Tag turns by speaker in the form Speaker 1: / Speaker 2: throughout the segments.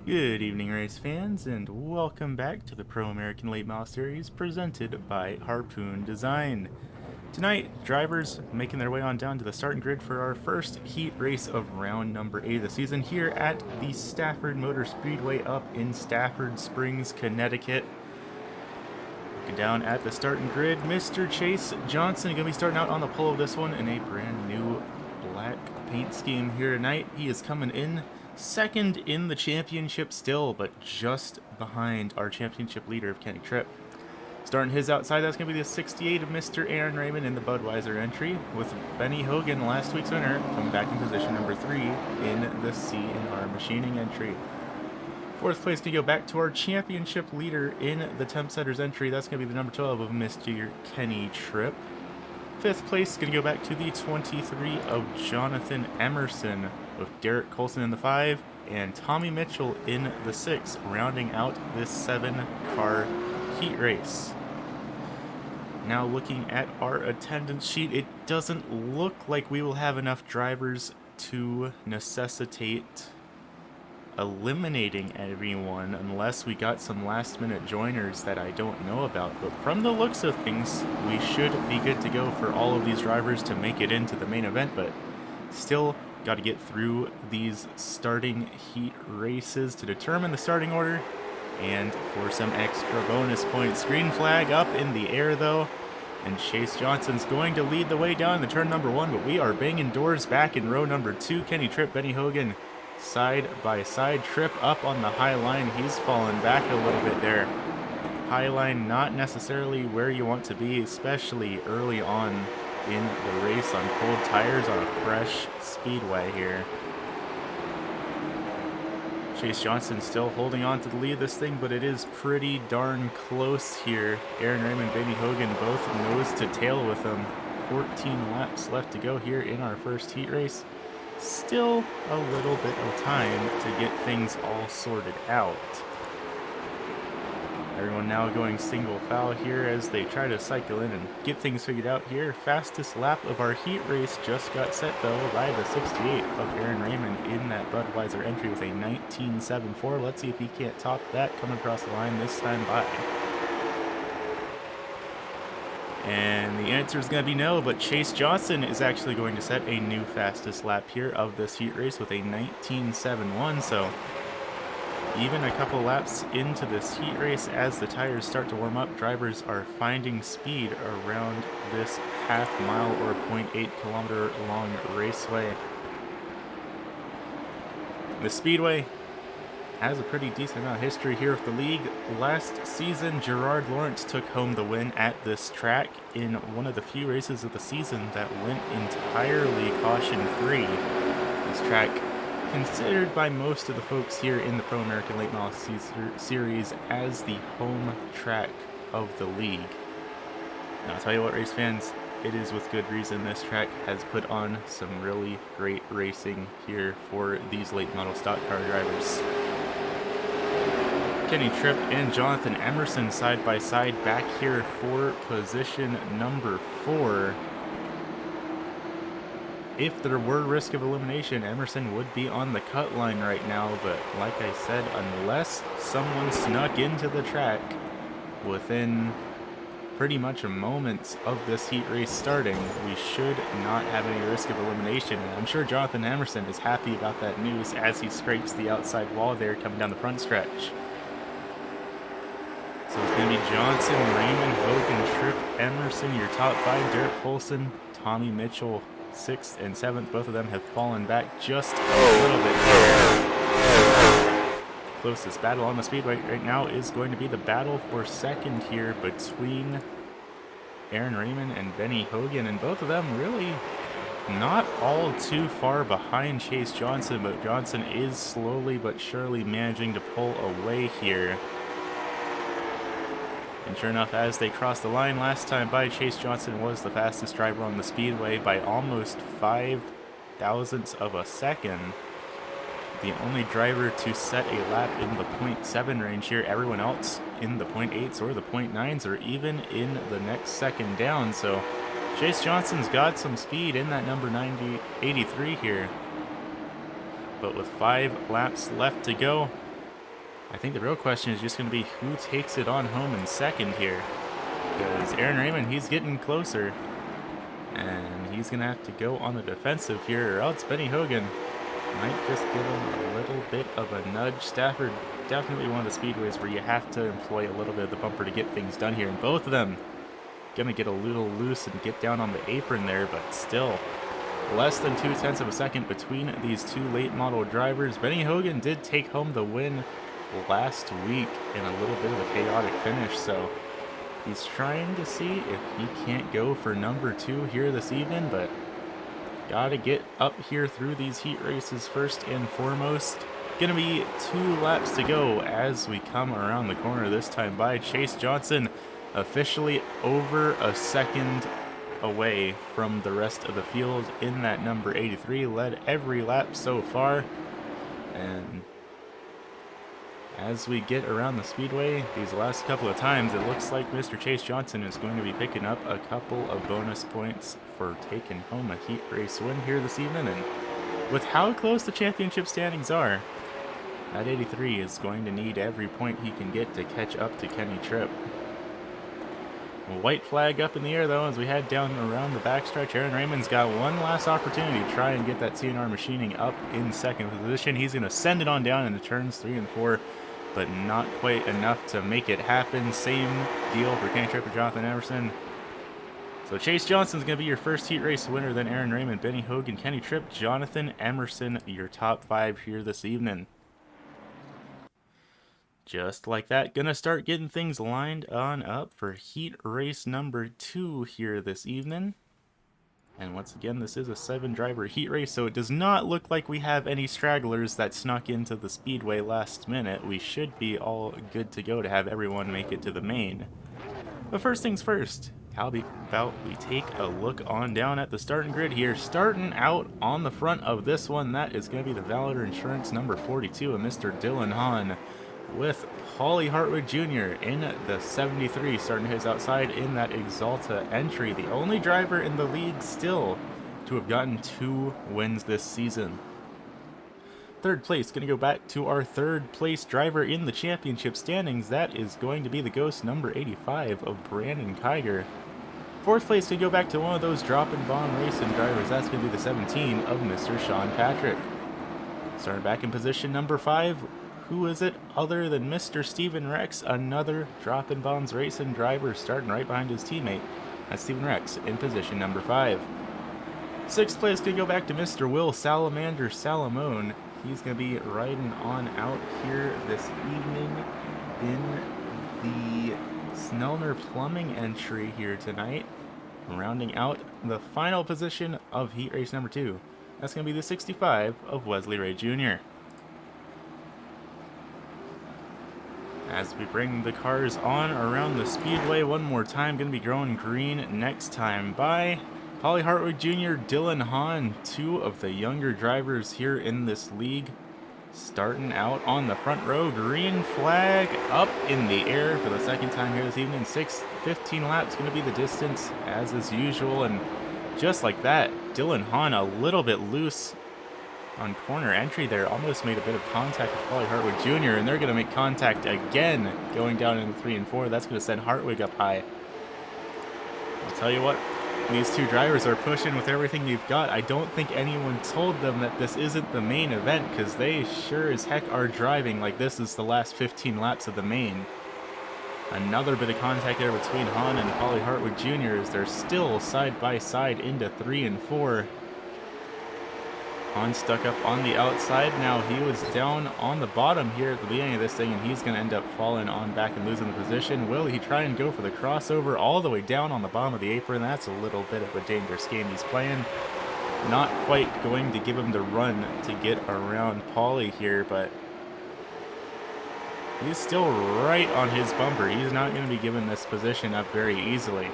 Speaker 1: Good evening, race fans, and welcome back to the Pro American Late Model Series presented by Harpoon Design. Tonight, drivers making their way on down to the starting grid for our first heat race of round number 8 of the season here at the Stafford Motor Speedway up in Stafford Springs, Connecticut. Looking down at the starting grid, Mr. Chase Johnson going to be starting out on the pole of this one in a brand new black paint scheme here tonight. He is coming in second in the championship still, but just behind our championship leader of Kenny Tripp. Starting his outside, that's going to be the 68 of Mr. Aaron Raymond in the Budweiser entry, with Benny Hogan, last week's winner, coming back in position number 3 in the C&R Machining entry. Fourth place to go back to our championship leader in the temp setters entry. That's going to be the number 12 of Mr. Kenny Tripp. Fifth place going to go back to the 23 of Jonathan Emerson, with Derek Colson in the 5 and Tommy Mitchell in the 6, rounding out this 7-car heat race. Now looking at our attendance sheet, it doesn't look like we will have enough drivers to necessitate eliminating everyone unless we got some last minute joiners that I don't know about, but from the looks of things we should be good to go for all of these drivers to make it into the main event, but still got to get through these starting heat races to determine the starting order and for some extra bonus points. Green flag up in the air though, and Chase Johnson's going to lead the way down the turn number 1, but we are banging doors back in row number 2. Kenny Tripp, Benny Hogan side by side. Tripp up on the high line. He's fallen back a little bit there. High line not necessarily where you want to be, especially early on in the race on cold tires on a fresh speedway here. Chase Johnson still holding on to the lead of this thing, but it is pretty darn close here. Aaron Raymond, Benny Hogan both nose to tail with him. 14 laps left to go here in our first heat race. Still a little bit of time to get things all sorted out. Everyone now going single foul here as they try to cycle in and get things figured out here. Fastest lap of our heat race just got set though by the 68 of Aaron Raymond in that Budweiser entry with a 19.74. Let's see if he can't top that coming across the line this time by. And the answer is going to be no, but Chase Johnson is actually going to set a new fastest lap here of this heat race with a 19.71. So even a couple laps into this heat race, as the tires start to warm up, drivers are finding speed around this half-mile or 0.8-kilometer long raceway. The Speedway has a pretty decent amount of history here with the league. Last season, Gerard Lawrence took home the win at this track in one of the few races of the season that went entirely caution-free. This track, considered by most of the folks here in the Pro American Late Model Series as the home track of the league. Now, I'll tell you what, race fans, it is with good reason this track has put on some really great racing here for these late model stock car drivers. Kenny Tripp and Jonathan Emerson side by side back here for position number 4. If there were risk of elimination, Emerson would be on the cut line right now, but like I said, unless someone snuck into the track within pretty much a moment of this heat race starting, we should not have any risk of elimination. And I'm sure Jonathan Emerson is happy about that news as he scrapes the outside wall there coming down the front stretch. So it's going to be Johnson, Raymond, Hogan, Tripp, Emerson, your top 5. Derek Colson, Tommy Mitchell, 6th and 7th. Both of them have fallen back just a little bit here. Closest battle on the speedway right now is going to be the battle for second here between Aaron Raymond and Benny Hogan, and both of them really not all too far behind Chase Johnson, but Johnson is slowly but surely managing to pull away here. And sure enough, as they crossed the line last time by, Chase Johnson was the fastest driver on the speedway by almost 5 thousandths of a second. The only driver to set a lap in the 0.7 range here. Everyone else in the 0.8s or the 0.9s or even in the next second down. So Chase Johnson's got some speed in that number 83 here. But with 5 laps left to go, I think the real question is just going to be who takes it on home in second here. Because Aaron Raymond, he's getting closer. And he's going to have to go on the defensive here, or else Benny Hogan might just give him a little bit of a nudge. Stafford, definitely one of the speedways where you have to employ a little bit of the bumper to get things done here. And both of them going to get a little loose and get down on the apron there, but still less than 0.2 of a second between these two late model drivers. Benny Hogan did take home the win last week in a little bit of a chaotic finish, so he's trying to see if he can't go for number 2 here this evening, but gotta get up here through these heat races first and foremost. Gonna be 2 laps to go as we come around the corner this time by. Chase Johnson officially over a second away from the rest of the field in that number 83, led every lap so far. And as we get around the speedway these last couple of times, it looks like Mr. Chase Johnson is going to be picking up a couple of bonus points for taking home a heat race win here this evening. And with how close the championship standings are, that 83 is going to need every point he can get to catch up to Kenny Tripp. A white flag up in the air though as we head down around the backstretch. Aaron Raymond's got one last opportunity to try and get that CNR machining up in second position. He's going to send it on down into turns 3 and 4, but not quite enough to make it happen. Same deal for Kenny Tripp and Jonathan Emerson. So Chase Johnson's going to be your first heat race winner, then Aaron Raymond, Benny Hogan, Kenny Tripp, Jonathan Emerson, your top 5 here this evening. Just like that, gonna start getting things lined on up for heat race number 2 here this evening. And once again, this is a 7-driver heat race, so it does not look like we have any stragglers that snuck into the speedway last minute. We should be all good to go to have everyone make it to the main. But first things first, how about we take a look on down at the starting grid here. Starting out on the front of this one, that is going to be the Valor Insurance number 42 of Mr. Dylan Hahn, with Paulie Hartwig Jr. in the 73, starting his outside in that Exalta entry. The only driver in the league still to have gotten 2 wins this season. Third place, going to go back to our third place driver in the championship standings. That is going to be the Ghost number 85 of Brandon Kiger. Fourth place, going to go back to one of those drop and bomb racing drivers. That's going to be the 17 of Mr. Sean Patrick. Starting back in position number 5, who is it other than Mr. Steven Rex, another drop and bombs racing driver starting right behind his teammate. That's Steven Rex in position number 5. Sixth place could go back to Mr. Will Salamander Salamone. He's going to be riding on out here this evening in the Snellner Plumbing entry here tonight, rounding out the final position of heat race number 2. That's going to be the 65 of Wesley Ray Jr. As we bring the cars on around the speedway one more time, going to be growing green next time by. Paulie Hartwig Jr., Dylan Hahn, 2 of the younger drivers here in this league. Starting out on the front row, green flag up in the air for the second time here this evening. 15 laps going to be the distance as is usual, and just like that, Dylan Hahn a little bit loose on corner entry there, almost made a bit of contact with Paulie Hartwig Jr., and they're going to make contact again going down into 3 and 4. That's going to send Hartwig up high. I'll tell you what, these 2 drivers are pushing with everything they've got. I don't think anyone told them that this isn't the main event, because they sure as heck are driving like this is the last 15 laps of the main. Another bit of contact there between Hahn and Paulie Hartwig Jr. as they're still side by side into 3 and 4. Hahn stuck up on the outside. Now he was down on the bottom here at the beginning of this thing, and he's going to end up falling on back and losing the position. Will he try and go for the crossover all the way down on the bottom of the apron? That's a little bit of a dangerous game he's playing. Not quite going to give him the run to get around Paulie here, but he's still right on his bumper. He's not going to be giving this position up very easily.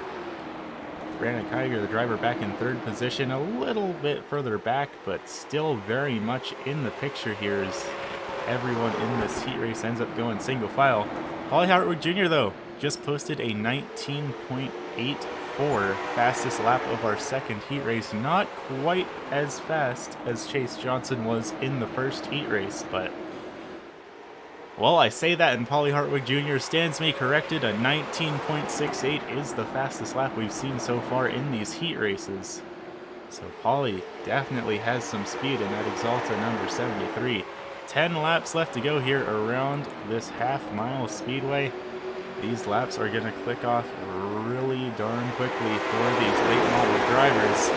Speaker 1: Brandon Kiger, the driver, back in third position, a little bit further back, but still very much in the picture here as everyone in this heat race ends up going single file. Paulie Hartwig Jr., though, just posted a 19.84 fastest lap of our second heat race. Not quite as fast as Chase Johnson was in the first heat race, but Well, I say that, and Paulie Hartwig Jr. stands me corrected. A 19.68 is the fastest lap we've seen so far in these heat races. So Paulie definitely has some speed in that Exalta number 73. 10 laps left to go here around this half-mile speedway. These laps are going to click off really darn quickly for these late model drivers.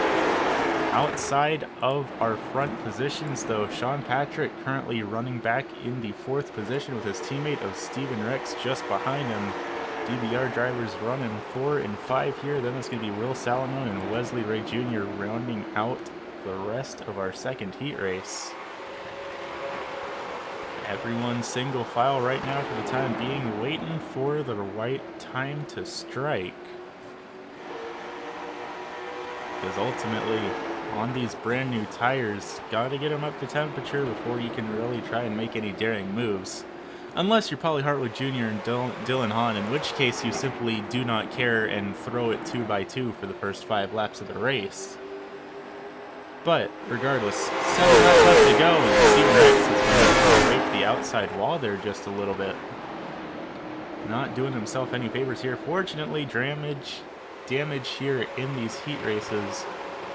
Speaker 1: Outside of our front positions, though, Sean Patrick currently running back in the 4th position with his teammate of Steven Rex just behind him. DBR drivers running 4 and 5 here. Then it's going to be Will Salomon and Wesley Ray Jr. rounding out the rest of our second heat race. Everyone's single file right now for the time being, waiting for the right time to strike. Because ultimately, on these brand new tires, gotta get them up to temperature before you can really try and make any daring moves. Unless you're Paulie Hartwig Jr. and Dylan Hahn, in which case you simply do not care and throw it 2x2 for the first 5 laps of the race. But regardless, 7 laps left to go, and Steven Rex is going to break the outside wall there just a little bit. Not doing himself any favors here. Fortunately, damage here in these heat races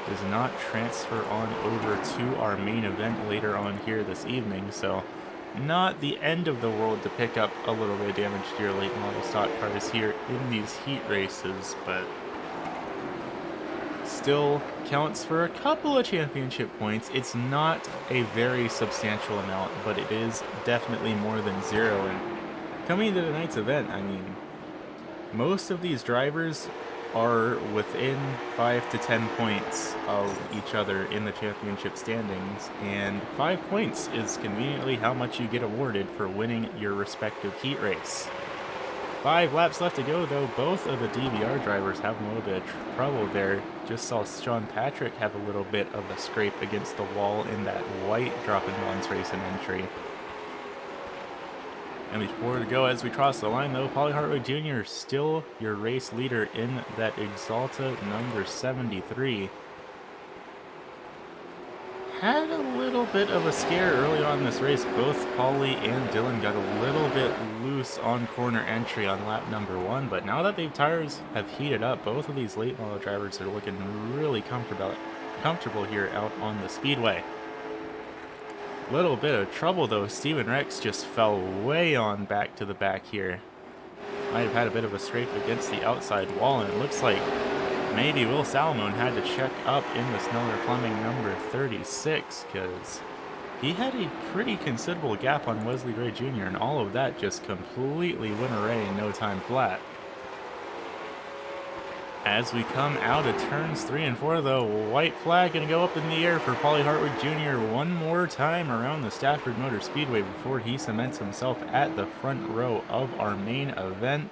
Speaker 1: does not transfer on over to our main event later on here this evening, so not the end of the world to pick up a little bit of damage to your late model stock cars here in these heat races, but still counts for a couple of championship points. It's not a very substantial amount, but it is definitely more than 0. And coming into tonight's event, I mean, most of these drivers are within 5 to 10 points of each other in the championship standings, and 5 points is conveniently how much you get awarded for winning your respective heat race. 5 laps left to go, though. Both of the DBR drivers have a little bit of trouble there. Just saw Sean Patrick have a little bit of a scrape against the wall in that white dropping ones racing entry. And before to go as we cross the line, though, Paulie Hartwig Jr. still your race leader in that Exalta number 73. Had a little bit of a scare early on in this race. Both Paulie and Dylan got a little bit loose on corner entry on lap number 1, but now that the tires have heated up, both of these late model drivers are looking really comfortable here out on the speedway. Little bit of trouble though. Steven Rex just fell way on back to the back here. Might have had a bit of a scrape against the outside wall, and it looks like maybe Will Salomon had to check up in the Sneller Plumbing number 36, because he had a pretty considerable gap on Wesley Ray Jr., and all of that just completely went away in no time flat. As we come out of turns 3 and 4, though, white flag going to go up in the air for Paulie Hartwig Jr. one more time around the Stafford Motor Speedway before he cements himself at the front row of our main event.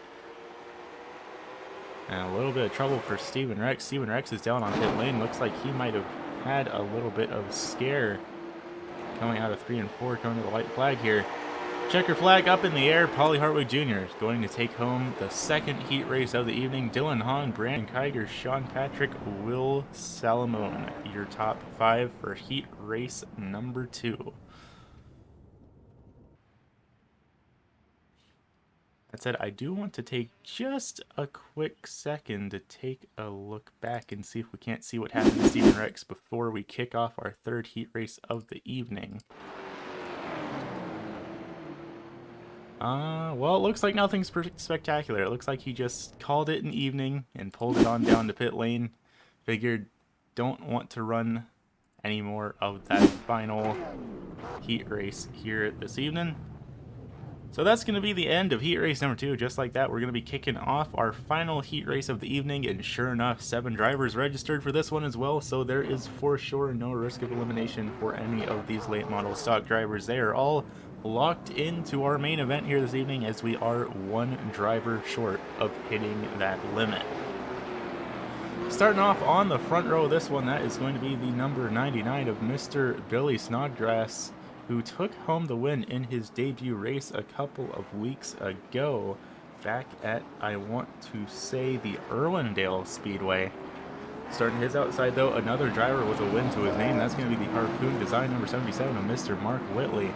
Speaker 1: And a little bit of trouble for Steven Rex. Steven Rex is down on pit lane. Looks like he might have had a little bit of scare coming out of 3 and 4, coming to the white flag here. Checker flag up in the air. Paulie Hartwig Jr. is going to take home the second heat race of the evening. Dylan Hahn, Brandon Kiger, Sean Patrick, Will Salomon, your top 5 for heat race number 2. That said, I do want to take just a quick second to take a look back and see if we can't see what happened to Steven Rex before we kick off our third heat race of the evening. Well, it looks like nothing's spectacular. It looks like he just called it an evening and pulled it on down to pit lane. Figured, don't want to run any more of that final heat race here this evening. So that's going to be the end of heat race number 2. Just like that, we're going to be kicking off our final heat race of the evening, and sure enough, 7 drivers registered for this one as well, so there is for sure no risk of elimination for any of these late model stock drivers. They are all locked into our main event here this evening, as we are 1 driver short of hitting that limit. Starting off on the front row of this one, that is going to be the number 99 of Mr. Billy Snodgrass, who took home the win in his debut race a couple of weeks ago, back at, I want to say, the Irwindale Speedway. Starting his outside, though, another driver with a win to his name. That's going to be the Harpoon design number 77 of Mr. Mark Whitley.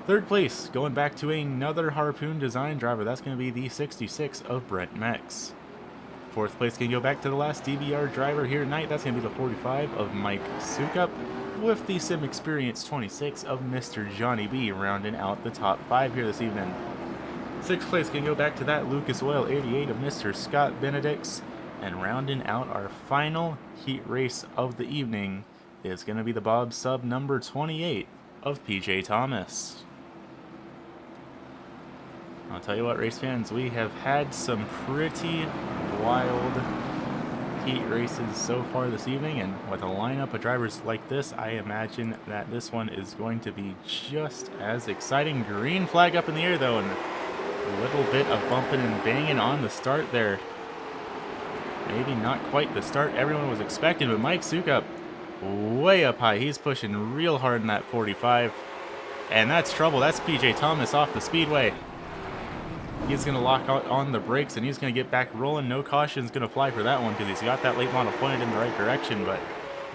Speaker 1: Third place, going back to another Harpoon design driver. That's going to be the 66 of Brent Mex. Fourth place can go back to the last DBR driver here tonight. That's going to be the 45 of Mike Sukup, with the Sim Experience 26 of Mr. Johnny B rounding out the top 5 here this evening. Sixth place can go back to that Lucas Oil 88 of Mr. Scott Benedicts. And rounding out our final heat race of the evening is going to be the Bob Sub number 28 of P.A.L.M.S. I'll tell you what, race fans, we have had some pretty wild heat races so far this evening, and with a lineup of drivers like this, I imagine that this one is going to be just as exciting. Green flag up in the air though, and a little bit of bumping and banging on the start there. Maybe not quite the start everyone was expecting, but Mike Sukup way up high. He's pushing real hard in that 45, and that's trouble. That's P.A.L.M.S off the speedway. He's going to lock on the brakes, and he's going to get back rolling. No caution is going to fly for that one because he's got that late model pointed in the right direction. But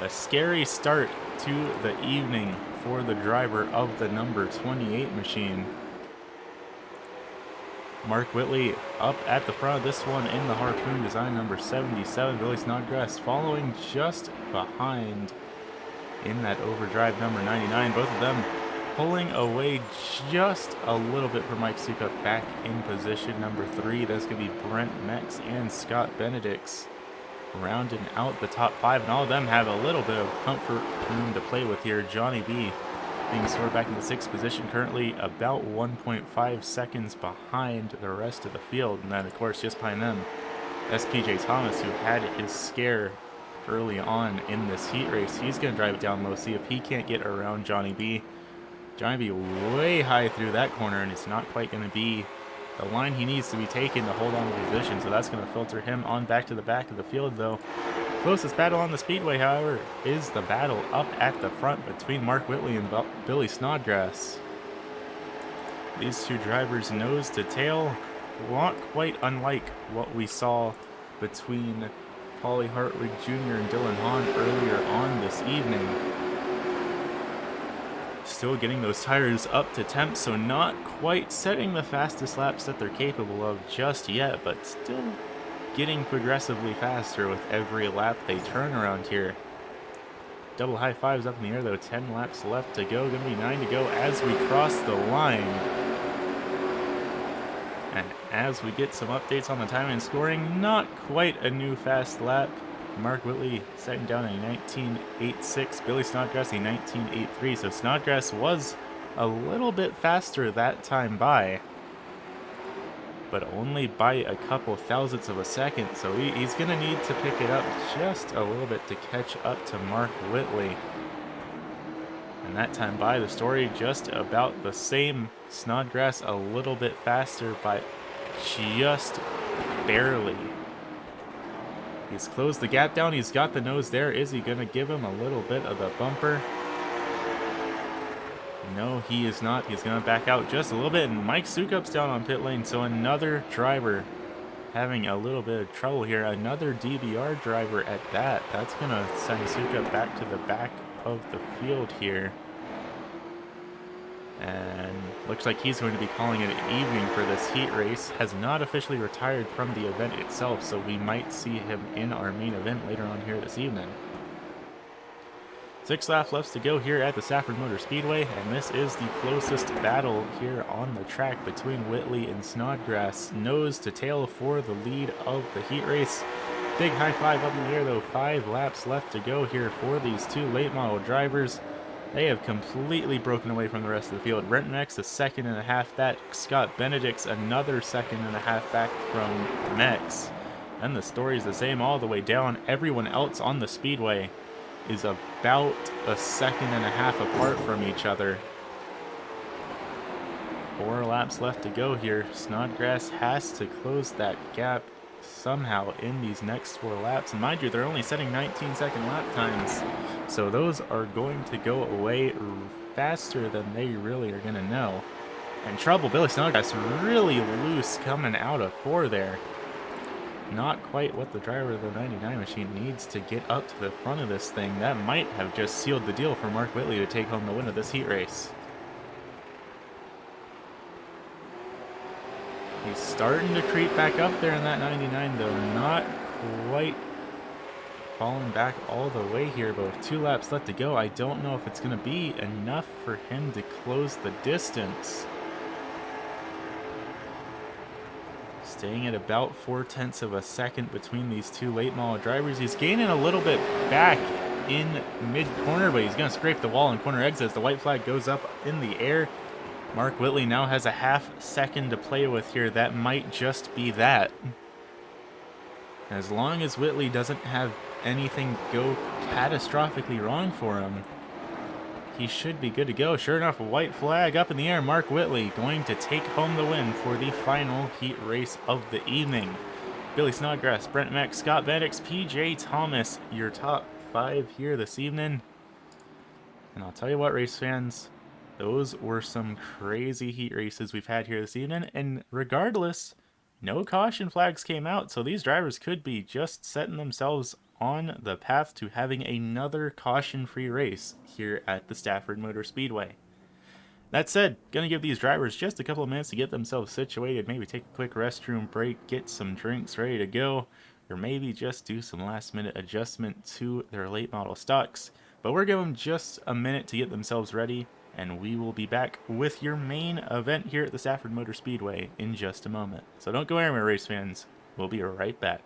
Speaker 1: a scary start to the evening for the driver of the number 28 machine. Mark Whitley up at the front of this one in the Harpoon design number 77. Billy Snodgrass following just behind in that overdrive number 99. Both of them pulling away just a little bit for Mike Sukup back in position number 3. That's going to be Brent Mex and Scott Benedicts rounding out the top 5. And all of them have a little bit of comfort room to play with here. Johnny B being scored back in the 6th position, currently about 1.5 seconds behind the rest of the field. And then, of course, just behind them, that's P.A.L.M.S, who had his scare early on in this heat race. He's going to drive it down low, see if he can't get around Johnny B. Johnny B way high through that corner, and it's not quite going to be the line he needs to be taken to hold on to position. So that's going to filter him on back to the back of the field, though. Closest battle on the speedway, however, is the battle up at the front between Mark Whitley and Billy Snodgrass. These two drivers nose to tail, not quite unlike what we saw between Paulie Hartwig Jr. and Dylan Hahn earlier on this evening. Still getting those tires up to temp, so not quite setting the fastest laps that they're capable of just yet, but still getting progressively faster with every lap they turn around here. Double high fives up in the air though. 10 laps left to go. Gonna be 9 to go as we cross the line. And as we get some updates on the time and scoring, not quite a new fast lap. Mark Whitley setting down a 19.86. Billy Snodgrass a 19.83. So Snodgrass was a little bit faster that time by, but only by a couple thousandths of a second. So he's going to need to pick it up just a little bit to catch up to Mark Whitley. And that time by, the story just about the same. Snodgrass a little bit faster by just barely. He's closed the gap down. He's got the nose there. Is he going to give him a little bit of the bumper? No, he is not. He's going to back out just a little bit. And Mike Sukup's down on pit lane. So another driver having a little bit of trouble here. Another DBR driver at that. That's going to send Sukup back to the back of the field here. And looks like he's going to be calling it an evening for this heat race. Has not officially retired from the event itself, so we might see him in our main event later on here this evening. 6 laps left to go here at the Stafford Motor Speedway, and this is the closest battle here on the track between Whitley and Snodgrass. Nose to tail for the lead of the heat race. Big high five up in the air though. 5 laps left to go here for these two late model drivers. They have completely broken away from the rest of the field. Brent Mex a 2.5 seconds back. Scott Benedicts another 2.5 seconds back from Mex. And the story is the same all the way down. Everyone else on the speedway is about a 1.5 seconds apart from each other. 4 laps left to go here. Snodgrass has to close that gap somehow in these next 4 laps. And mind you, they're only setting 19-second lap times, so those are going to go away faster than they really are going to know. And trouble, Billy Snodgrass really loose coming out of 4 there. Not quite what the driver of the 99 machine needs to get up to the front of this thing. That might have just sealed the deal for Mark Whitley to take home the win of this heat race. He's starting to creep back up there in that 99, though not quite falling back all the way here, but with 2 laps left to go, I don't know if it's going to be enough for him to close the distance. Staying at about 0.4 of a second between these two late model drivers. He's gaining a little bit back in mid-corner, but he's going to scrape the wall in corner exit as the white flag goes up in the air. Mark Whitley now has a half second to play with here. That might just be that. As long as Whitley doesn't have anything go catastrophically wrong for him, he should be good to go. Sure enough, a white flag up in the air. Mark Whitley going to take home the win for the final heat race of the evening. Billy Snodgrass, Brent Mack, Scott Bendix, PJ Thomas, your top 5 here this evening. And I'll tell you what, race fans, those were some crazy heat races we've had here this evening. And regardless, no caution flags came out, so these drivers could be just setting themselves on the path to having another caution-free race here at the Stafford Motor Speedway. That said, gonna give these drivers just a couple of minutes to get themselves situated, maybe take a quick restroom break, get some drinks ready to go, or maybe just do some last-minute adjustment to their late model stocks. But we're giving them just a minute to get themselves ready, and we will be back with your main event here at the Stafford Motor Speedway in just a moment. So don't go anywhere, race fans. We'll be right back.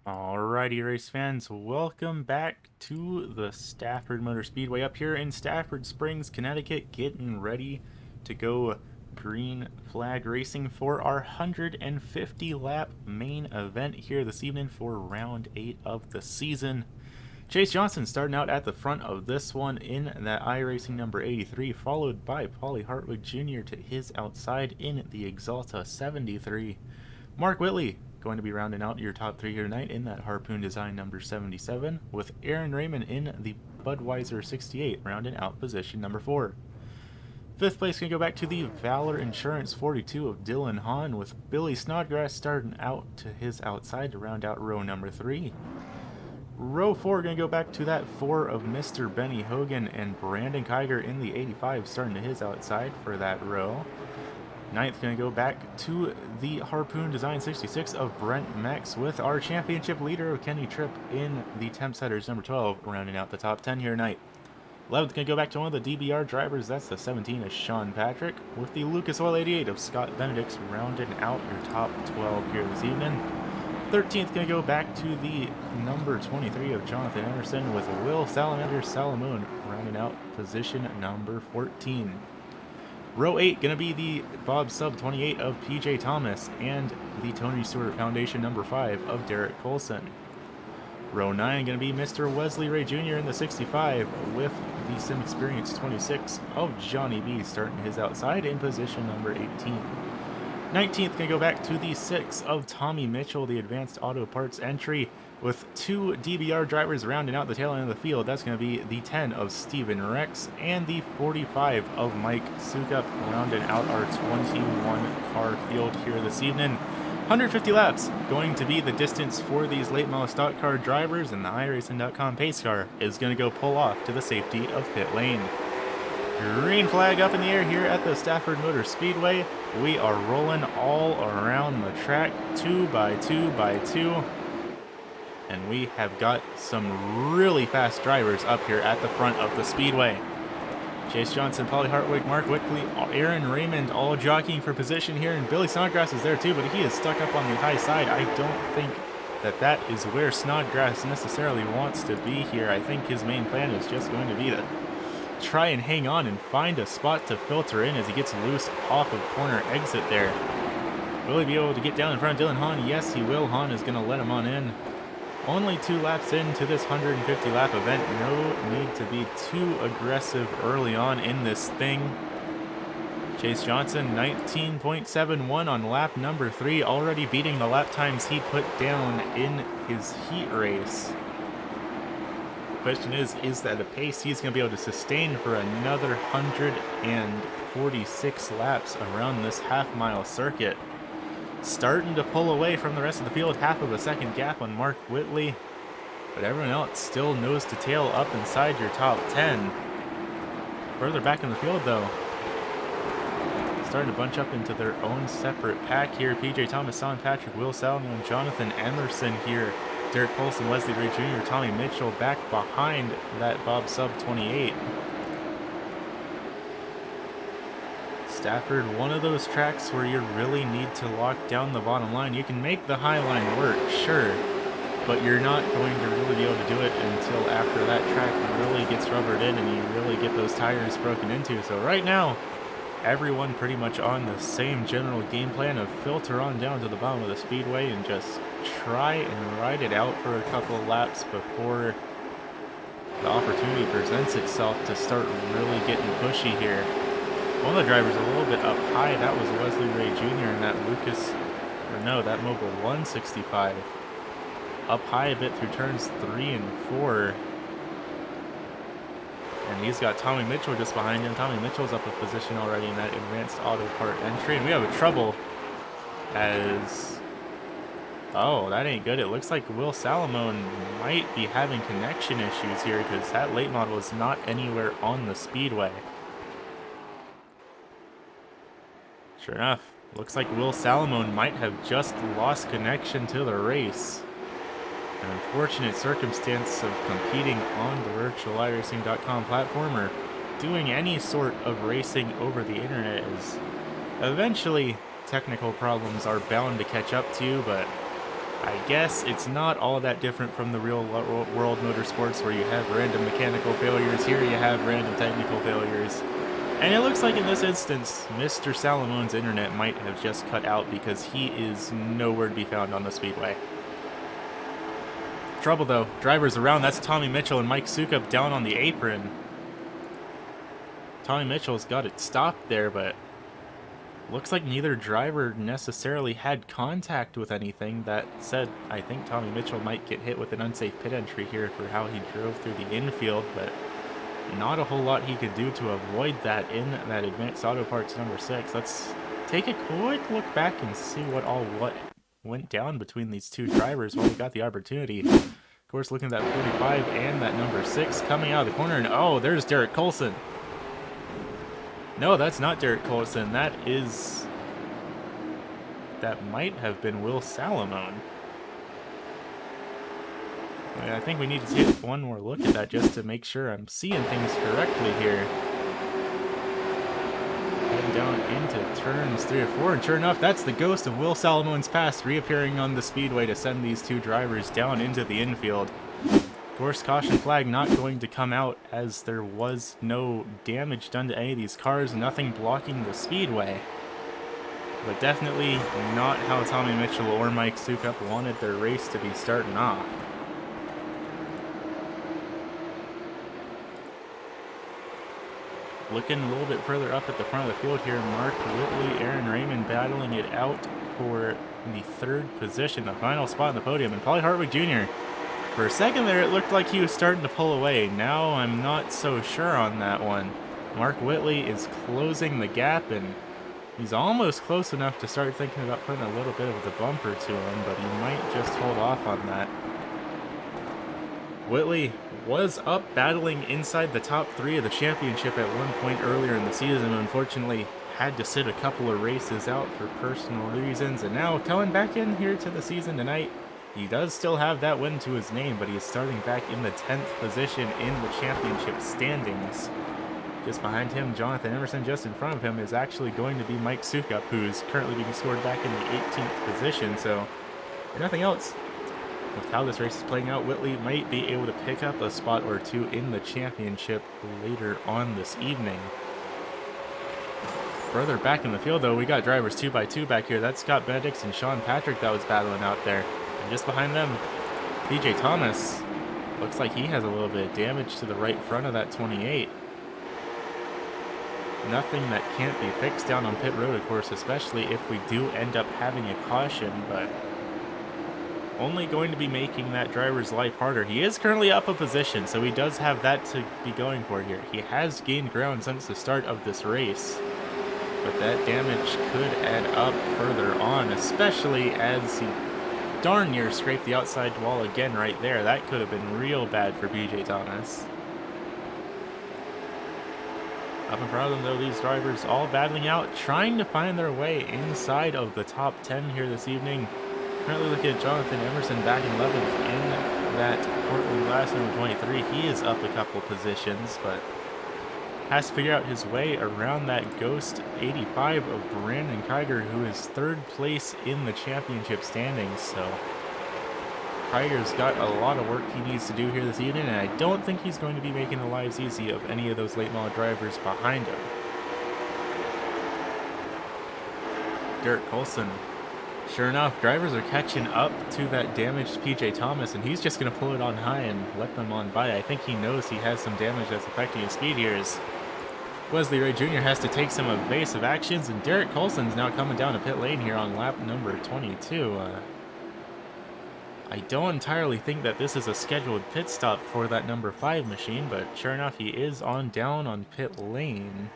Speaker 1: Alrighty, race fans, welcome back to the Stafford Motor Speedway up here in Stafford Springs, Connecticut, getting ready to go green flag racing for our 150 lap main event here this evening for round 8 of the season. Chase Johnson starting out at the front of this one in that iRacing number 83, followed by Paulie Hartwig Jr. to his outside in the Exalta 73. Mark Whitley going to be rounding out your top three here tonight in that Harpoon design number 77, with Aaron Raymond in the Budweiser 68 rounding out position number 4. Fifth place going to go back to the Valor Insurance 42 of Dylan Hahn, with Billy Snodgrass starting out to his outside to round out row number 3. Row 4 going to go back to that 4 of Mr. Benny Hogan and Brandon Kiger in the 85 starting to his outside for that row. Ninth going to go back to the Harpoon Design 66 of Brent Mex, with our championship leader of Kenny Tripp in the Temp Setters number 12 rounding out the top 10 here tonight. 11th going to go back to one of the DBR drivers, that's the 17 of Sean Patrick, with the Lucas Oil 88 of Scott Benedicts rounding out your top 12 here this evening. 13th going to go back to the number 23 of Jonathan Emerson, with Will Salamander Salamoon rounding out position number 14. Row 8 going to be the Bob Sub 28 of P.J. Thomas and the Tony Stewart Foundation number 5 of Derek Colson. Row 9 going to be Mr. Wesley Ray Jr. in the 65, with the Sim Experience 26 of Johnny B starting his outside in position number 18. 19th going to go back to the 6 of Tommy Mitchell, the Advanced Auto Parts entry, with 2 DBR drivers rounding out the tail end of the field. That's going to be the 10 of Steven Rex and the 45 of Mike Sukup, rounding out our 21 car field here this evening. 150 laps going to be the distance for these late model stock car drivers, and the iRacing.com pace car is going to go pull off to the safety of pit lane. Green flag up in the air here at the Stafford Motor Speedway. We are rolling all around the track, 2 by 2 by 2. And we have got some really fast drivers up here at the front of the speedway. Chase Johnson, Paulie Hartwig, Mark Whitley, Aaron Raymond all jockeying for position here, and Billy Snodgrass is there too, but he is stuck up on the high side. I don't think that is where Snodgrass necessarily wants to be here. I think his main plan is just going to be to try and hang on and find a spot to filter in as he gets loose off of corner exit there. Will he be able to get down in front of Dylan Hahn? Yes, he will. Hahn is going to let him on in. Only 2 laps into this 150 lap event. No need to be too aggressive early on in this thing. Chase Johnson, 19.71 on lap number 3, already beating the lap times he put down in his heat race. Question is that a pace he's going to be able to sustain for another 146 laps around this half-mile circuit? Starting to pull away from the rest of the field, half of a second gap on Mark Whitley, but everyone else still nose to tail up inside your top 10. Further back in the field though, starting to bunch up into their own separate pack here. P.J. Thomas, Sean Patrick, Will Salomon, Jonathan Emerson here, Derek Colson, Wesley Ray Jr., Tommy Mitchell back behind that Bob Sub 28. Stafford, one of those tracks where you really need to lock down the bottom line. You can make the high line work, sure, but you're not going to really be able to do it until after that track really gets rubbered in and you really get those tires broken into. So right now, everyone pretty much on the same general game plan of filter on down to the bottom of the speedway and just try and ride it out for a couple of laps before the opportunity presents itself to start really getting pushy here. One of the drivers a little bit up high, that was Wesley Ray Jr. and that that Mobil 165. Up high a bit through turns 3 and 4. And he's got Tommy Mitchell just behind him. Tommy Mitchell's up a position already in that advanced auto part entry. And we have a trouble as... Oh, that ain't good. It looks like Will Salomon might be having connection issues here because that late model is not anywhere on the speedway. Sure enough, looks like Will Salomon might have just lost connection to the race. An unfortunate circumstance of competing on the virtual iRacing.com platform or doing any sort of racing over the internet is eventually technical problems are bound to catch up to you, but I guess it's not all that different from the real world motorsports where you have random mechanical failures. Here you have random technical failures. And it looks like in this instance, Mr. Salomon's internet might have just cut out because he is nowhere to be found on the speedway. Trouble though. Drivers around. That's Tommy Mitchell and Mike Sukup down on the apron. Tommy Mitchell's got it stopped there, but looks like neither driver necessarily had contact with anything. That said, I think Tommy Mitchell might get hit with an unsafe pit entry here for how he drove through the infield, but not a whole lot he could do to avoid that in that Advanced Auto Parts number 6. Let's take a quick look back and see what went down between these two drivers while we got the opportunity. Of course, looking at that 45 and that number 6 coming out of the corner, and oh, there's Derek Colson. No, that's not Derek Colson. That might have been Will Salamone. I think we need to take one more look at that just to make sure I'm seeing things correctly here. Heading down into turns 3 or 4, and sure enough, that's the ghost of Will Salamone's past reappearing on the speedway to send these two drivers down into the infield. Of course, caution flag not going to come out as there was no damage done to any of these cars, nothing blocking the speedway. But definitely not how Tommy Mitchell or Mike Sukup wanted their race to be starting off. Looking a little bit further up at the front of the field here, Mark Whitley, Aaron Raymond battling it out for the 3rd position, the final spot on the podium, and Paulie Hartwig Jr. For a second there, it looked like he was starting to pull away. Now I'm not so sure on that one. Mark Whitley is closing the gap, and he's almost close enough to start thinking about putting a little bit of the bumper to him, but he might just hold off on that. Whitley was up battling inside the top 3 of the championship at one point earlier in the season, unfortunately had to sit a couple of races out for personal reasons, and now coming back in here to the season tonight, he does still have that win to his name, but he is starting back in the 10th position in the championship standings. Just behind him, Jonathan Emerson. Just in front of him is actually going to be Mike Sukup, who is currently being scored back in the 18th position. So, if nothing else, with how this race is playing out, Whitley might be able to pick up a spot or two in the championship later on this evening. Further back in the field, though, we got drivers 2x2 back here. That's Scott Benedicts and Sean Patrick that was battling out there. And just behind them, P.J. Thomas. Looks like he has a little bit of damage to the right front of that 28. Nothing that can't be fixed down on pit road, of course, especially if we do end up having a caution, but only going to be making that driver's life harder. He is currently up a position, so he does have that to be going for here. He has gained ground since the start of this race, but that damage could add up further on, especially as he darn near scraped the outside wall again right there. That could have been real bad for P.J. Thomas. Up in front of them, though, these drivers all battling out, trying to find their way inside of the top 10 here this evening. Currently looking at Jonathan Emerson back in 11th in that Portland Glass number 23. He is up a couple positions, but has to figure out his way around that Ghost 85 of Brandon Kiger, who is 3rd place in the championship standings. So Kiger's got a lot of work he needs to do here this evening, and I don't think he's going to be making the lives easy of any of those late model drivers behind him. Derek Colson. Sure enough, drivers are catching up to that damaged P.J. Thomas, and he's just going to pull it on high and let them on by. I think he knows he has some damage that's affecting his speed here. Wesley Ray Jr. has to take some evasive actions, and Derek Colson's now coming down a pit lane here on lap number 22. I don't entirely think that this is a scheduled pit stop for that number 5 machine, but sure enough, he is on down on pit lane.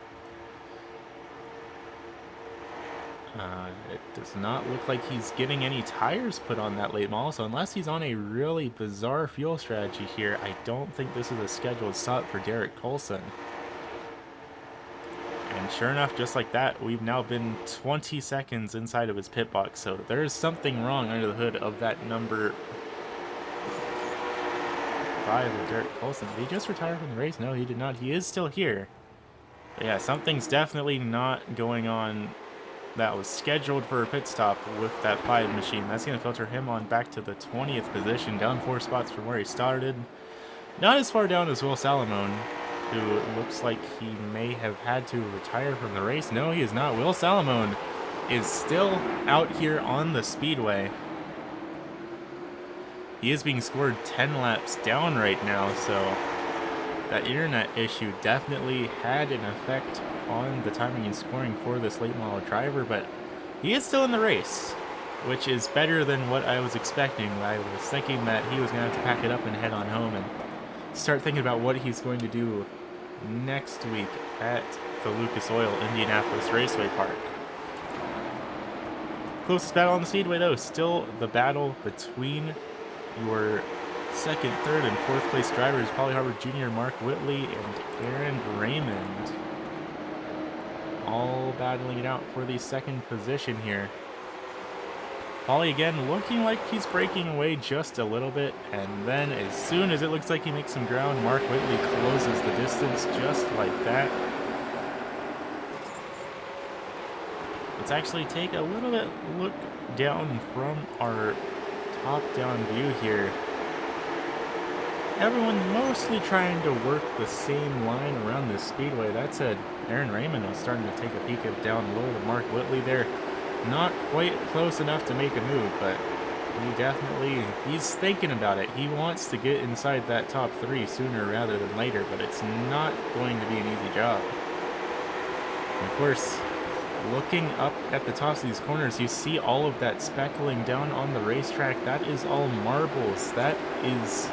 Speaker 1: It does not look like he's getting any tires put on that late model, so unless he's on a really bizarre fuel strategy here, I don't think this is a scheduled stop for Derek Colson. And sure enough, just like that, we've now been 20 seconds inside of his pit box, so there's something wrong under the hood of that number 5 of Derek Colson. Did he just retire from the race? No, he did not. He is still here. But yeah, something's definitely not going on that was scheduled for a pit stop with that 5 machine. That's going to filter him on back to the 20th position, down 4 spots from where he started. Not as far down as Will Salamone, who looks like he may have had to retire from the race. No, he is not. Will Salamone is still out here on the speedway. he is being scored 10 laps down right now, so that internet issue definitely had an effect on the timing and scoring for this late model driver, but he is still in the race, which is better than what I was expecting. I was thinking that he was going to have to pack it up and head on home and start thinking about what he's going to do next week at the Lucas Oil Indianapolis Raceway Park. Closest battle on the speedway, though, still the battle between your second, third, and fourth place drivers, Paulie Harbour Jr., Mark Whitley, and Aaron Raymond, all battling it out for the second position here. Paulie again looking like he's breaking away just a little bit, and then as soon as it looks like he makes some ground, Mark Whitley closes the distance just like that. Let's actually take a little bit look down from our top-down view here. Everyone's mostly trying to work the same line around this speedway. That said, Aaron Raymond was starting to take a peek at down low to Mark Whitley there. Not quite close enough to make a move, but he's thinking about it. He wants to get inside that top three sooner rather than later, but it's not going to be an easy job. And of course, looking up at the tops of these corners, you see all of that speckling down on the racetrack. That is all marbles. That is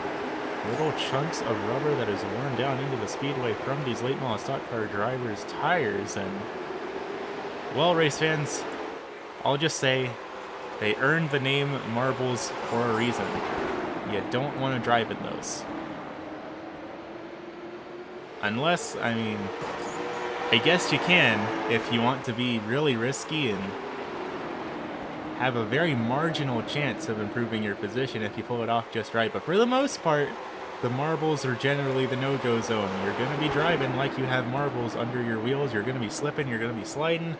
Speaker 1: little chunks of rubber that is worn down into the speedway from these late model stock car drivers' tires. And, well, race fans, I'll just say they earned the name marbles for a reason. You don't want to drive in those. Unless, I mean, I guess you can if you want to be really risky and have a very marginal chance of improving your position if you pull it off just right. But for the most part, the marbles are generally the no-go zone. You're going to be driving like you have marbles under your wheels. You're going to be slipping. You're going to be sliding.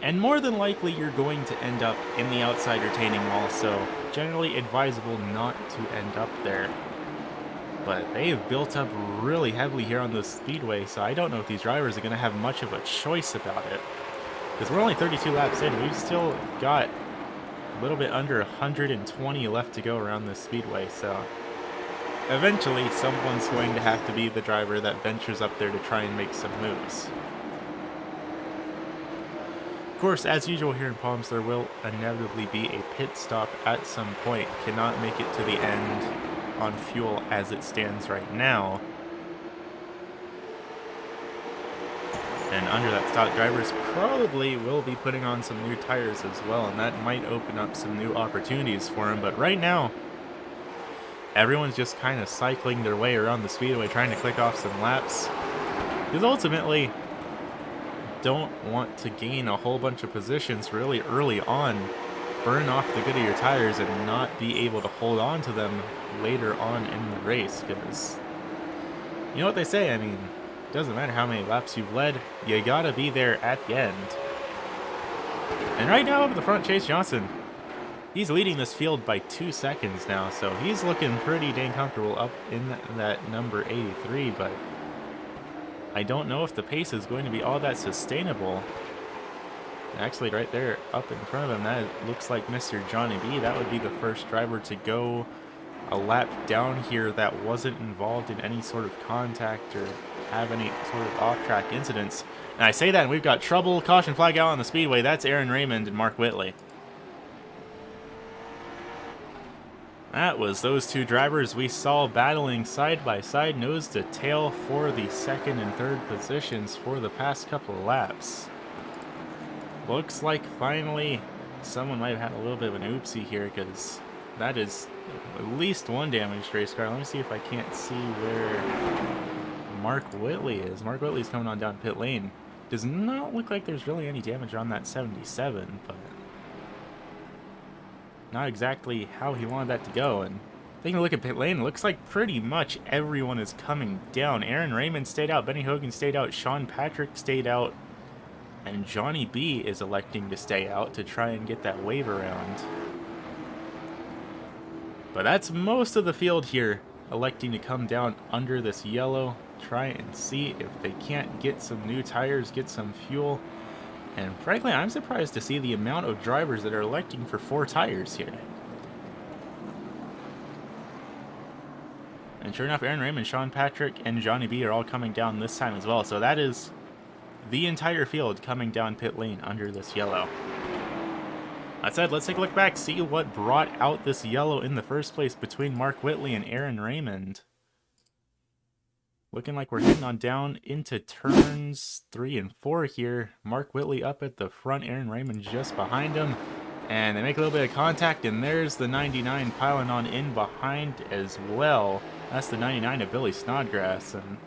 Speaker 1: And more than likely, you're going to end up in the outside retaining wall. So generally advisable not to end up there. But they have built up really heavily here on the speedway, so I don't know if these drivers are going to have much of a choice about it. Because we're only 32 laps in. We've still got a little bit under 120 left to go around this speedway, so eventually someone's going to have to be the driver that ventures up there to try and make some moves. Of course, as usual here in P.A.L.M.S, there will inevitably be a pit stop at some point. Cannot make it to the end on fuel as it stands right now. And under that stock, drivers probably will be putting on some new tires as well, and that might open up some new opportunities for them. But right now, everyone's just kind of cycling their way around the speedway, trying to click off some laps. Because ultimately, don't want to gain a whole bunch of positions really early on, burn off the good of your tires, and not be able to hold on to them later on in the race. Because you know what they say, I mean, it doesn't matter how many laps you've led, you gotta be there at the end. And right now up at the front, Chase Johnson, he's leading this field by 2 seconds now, so he's looking pretty dang comfortable up in that number 83, but I don't know if the pace is going to be all that sustainable. Actually, right there up in front of him, that looks like Mr. Johnny B. That would be the first driver to go a lap down here that wasn't involved in any sort of contact or have any sort of off-track incidents. And I say that, and we've got trouble, caution flag out on the speedway. That's Aaron Raymond and Mark Whitley. That was those two drivers we saw battling side by side, nose to tail for the second and third positions for the past couple of laps. Looks like finally someone might have had a little bit of an oopsie here, because that is at least one damaged race car. Let me see if I can't see where Mark Whitley is. Mark Whitley's coming on down pit lane. Does not look like there's really any damage on that 77, but not exactly how he wanted that to go. And taking a look at pit lane, it looks like pretty much everyone is coming down. Aaron Raymond stayed out, Benny Hogan stayed out, Sean Patrick stayed out, and Johnny B is electing to stay out to try and get that wave around. But that's most of the field here electing to come down under this yellow, try and see if they can't get some new tires, get some fuel. And frankly, I'm surprised to see the amount of drivers that are electing for 4 tires here. And sure enough, Aaron Raymond, Sean Patrick, and Johnny B are all coming down this time as well. So that is the entire field coming down pit lane under this yellow. That said, let's take a look back, see what brought out this yellow in the first place between Mark Whitley and Aaron Raymond. Looking like we're heading on down into turns 3 and 4 here. Mark Whitley up at the front, Aaron Raymond just behind him. And they make a little bit of contact, and there's the 99 piling on in behind as well. That's the 99 of Billy Snodgrass. And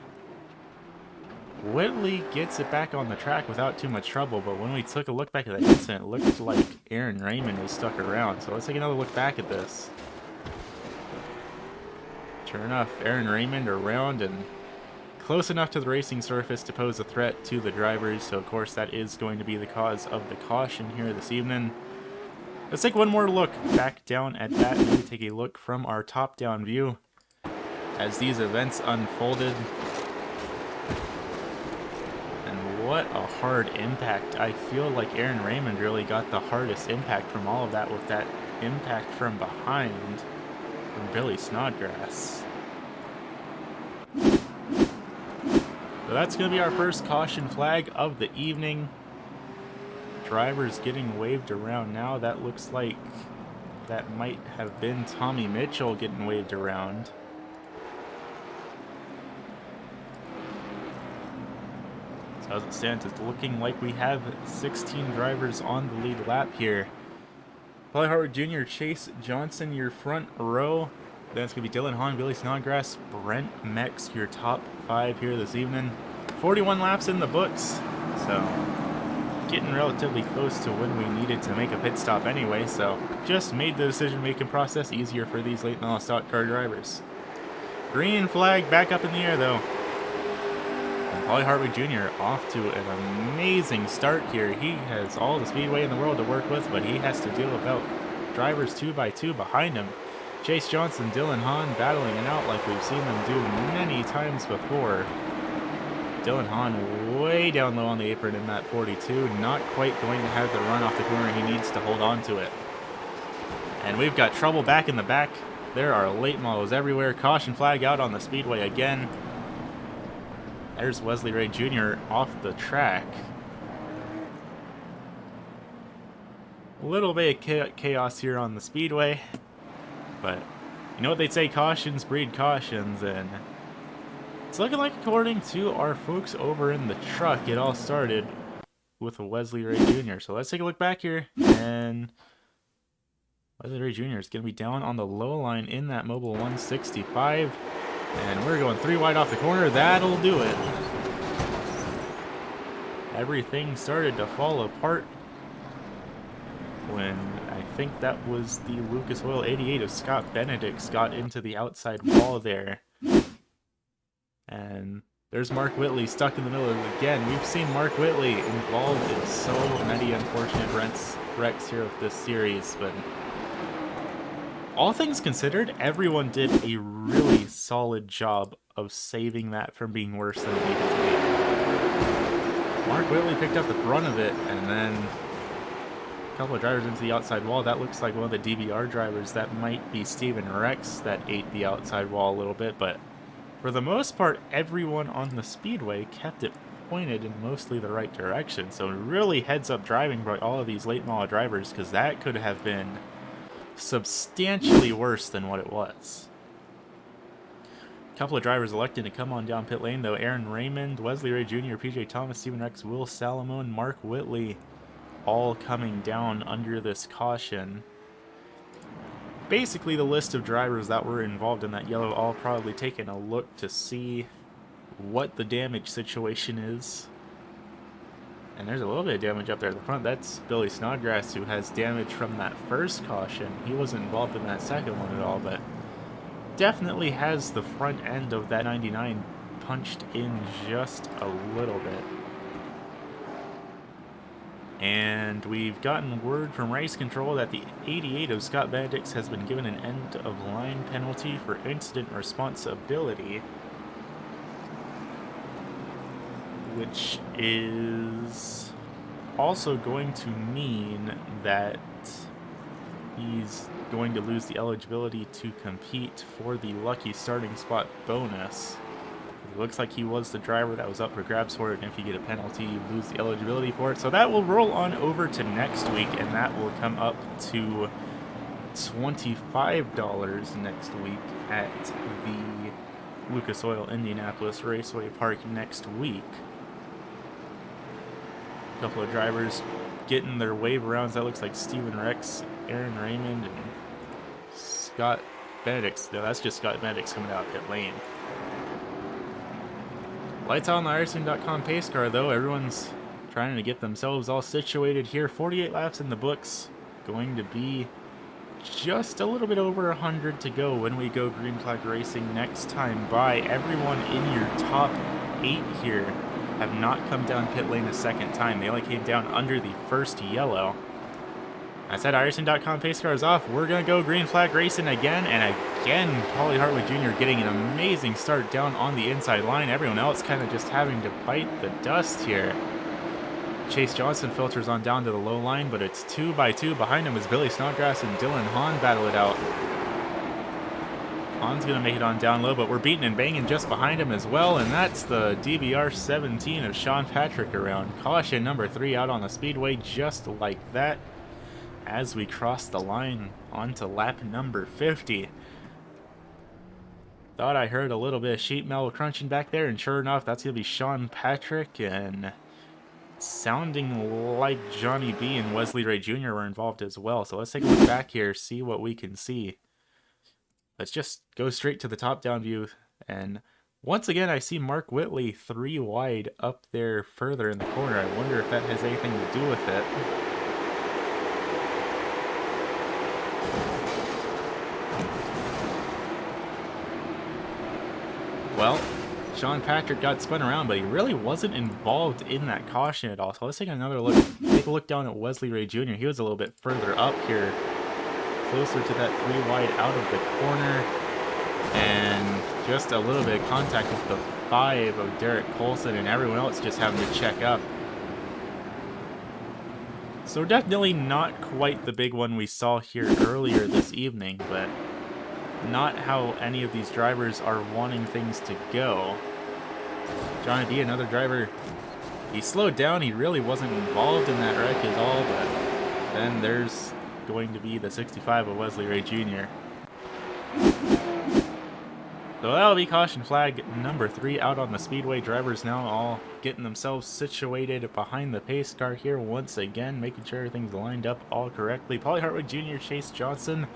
Speaker 1: Whitley gets it back on the track without too much trouble, but when we took a look back at that incident, it looked like Aaron Raymond was stuck around. So let's take another look back at this. Sure enough, Aaron Raymond around and close enough to the racing surface to pose a threat to the drivers. So of course that is going to be the cause of the caution here this evening. Let's take one more look back down at that, maybe take a look from our top-down view as these events unfolded. What a hard impact. I feel like Aaron Raymond really got the hardest impact from all of that, with that impact from behind from Billy Snodgrass. So that's going to be our first caution flag of the evening. Drivers getting waved around now. That looks like that might have been Tommy Mitchell getting waved around. As it stands, it's looking like we have 16 drivers on the lead lap here. Paulie Harwood Jr., Chase Johnson, your front row. Then it's going to be Dylan Hahn, Billy Snodgrass, Brent Mex, your top 5 here this evening. 41 laps in the books, so getting relatively close to when we needed to make a pit stop anyway, so just made the decision-making process easier for these late model stock car drivers. Green flag back up in the air, though. Paulie Harwood Jr. off to an amazing start here. He has all the speedway in the world to work with, but he has to deal about drivers 2 by 2 behind him. Chase Johnson, Dylan Hahn battling it out like we've seen them do many times before. Dylan Hahn way down low on the apron in that 42, not quite going to have the run off the corner he needs to hold on to it. And we've got trouble back in the back. There are late models everywhere. Caution flag out on the speedway again. There's Wesley Ray Jr. off the track. A little bit of chaos here on the speedway, but you know what they say, cautions breed cautions, and it's looking like, according to our folks over in the truck, it all started with a Wesley Ray Jr. So let's take a look back here, and Wesley Ray Jr. is going to be down on the low line in that Mobile 165. And we're going 3 wide off the corner. That'll do it. Everything started to fall apart when I think that was the Lucas Oil 88 of Scott Benedict's got into the outside wall there. And there's Mark Whitley stuck in the middle of it again. We've seen Mark Whitley involved in so many unfortunate wrecks here with this series, but all things considered, everyone did a really solid job of saving that from being worse than it needed to be. Mark Whitley picked up the brunt of it, and then a couple of drivers into the outside wall. That looks like one of the DBR drivers. That might be Steven Rex that ate the outside wall a little bit, but for the most part, everyone on the speedway kept it pointed in mostly the right direction. So really heads up driving by all of these late model drivers, because that could have been substantially worse than what it was. A couple of drivers electing to come on down pit lane, though. Aaron Raymond, Wesley Ray Jr., PJ Thomas, Steven Rex, Will Salamone, Mark Whitley, all coming down under this caution. Basically, the list of drivers that were involved in that yellow, all probably taking a look to see what the damage situation is. And there's a little bit of damage up there at the front. That's Billy Snodgrass, who has damage from that first caution. He wasn't involved in that second one at all, but definitely has the front end of that 99 punched in just a little bit. And we've gotten word from race control that the 88 of Scott Benedict's has been given an end-of-line penalty for incident responsibility, which is also going to mean that he's going to lose the eligibility to compete for the lucky starting spot bonus. It looks like he was the driver that was up for grabs for it, and if you get a penalty, you lose the eligibility for it. So that will roll on over to next week, and that will come up to $25 next week at the Lucas Oil Indianapolis Raceway Park next week. A couple of drivers getting their wave arounds. That looks like Steven Rex, Aaron Raymond, and Scott Benedict's. No, that's just Scott Benedict's coming out of pit lane. Lights on the iRacing.com pace car, though. Everyone's trying to get themselves all situated here. 48 laps in the books. Going to be just a little bit over 100 to go when we go green flag racing next time by. Everyone in your top 8 here have not come down pit lane a second time. They only came down under the first yellow. I said iRacing.com pace car is off. We're going to go green flag racing again and again. Paulie Hartwood Jr. getting an amazing start down on the inside line. Everyone else kind of just having to bite the dust here. Chase Johnson filters on down to the low line, but it's 2 by 2. Behind him is Billy Snodgrass and Dylan Hahn battle it out. Hahn's going to make it on down low, but we're beating and banging just behind him as well, and that's the DBR 17 of Sean Patrick around. Caution number 3 out on the speedway just like that as we cross the line onto lap number 50. Thought I heard a little bit of sheet metal crunching back there, and sure enough, that's going to be Sean Patrick, and sounding like Johnny B and Wesley Ray Jr. were involved as well. So let's take a look back here, see what we can see. Let's just go straight to the top-down view, and once again, I see Mark Whitley 3 wide up there further in the corner. I wonder if that has anything to do with it. Well, Sean Patrick got spun around, but he really wasn't involved in that caution at all. So let's take another look. Take a look down at Wesley Ray Jr. He was a little bit further up here, closer to that 3 wide out of the corner, and just a little bit of contact with the 5 of Derek Colson, and everyone else just having to check up. So definitely not quite the big one we saw here earlier this evening, but not how any of these drivers are wanting things to go. Johnny B, another driver, he slowed down. He really wasn't involved in that wreck at all, but then there's going to be the 65 of Wesley Ray Jr. So that'll be caution flag number 3 out on the speedway. Drivers now all getting themselves situated behind the pace car here once again, making sure everything's lined up all correctly. Paulie Hartwood Jr., Chase Johnson,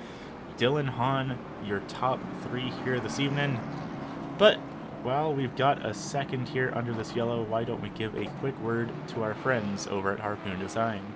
Speaker 1: Dylan Hahn, your top 3 here this evening. But while we've got a second here under this yellow, why don't we give a quick word to our friends over at Harpoon Design.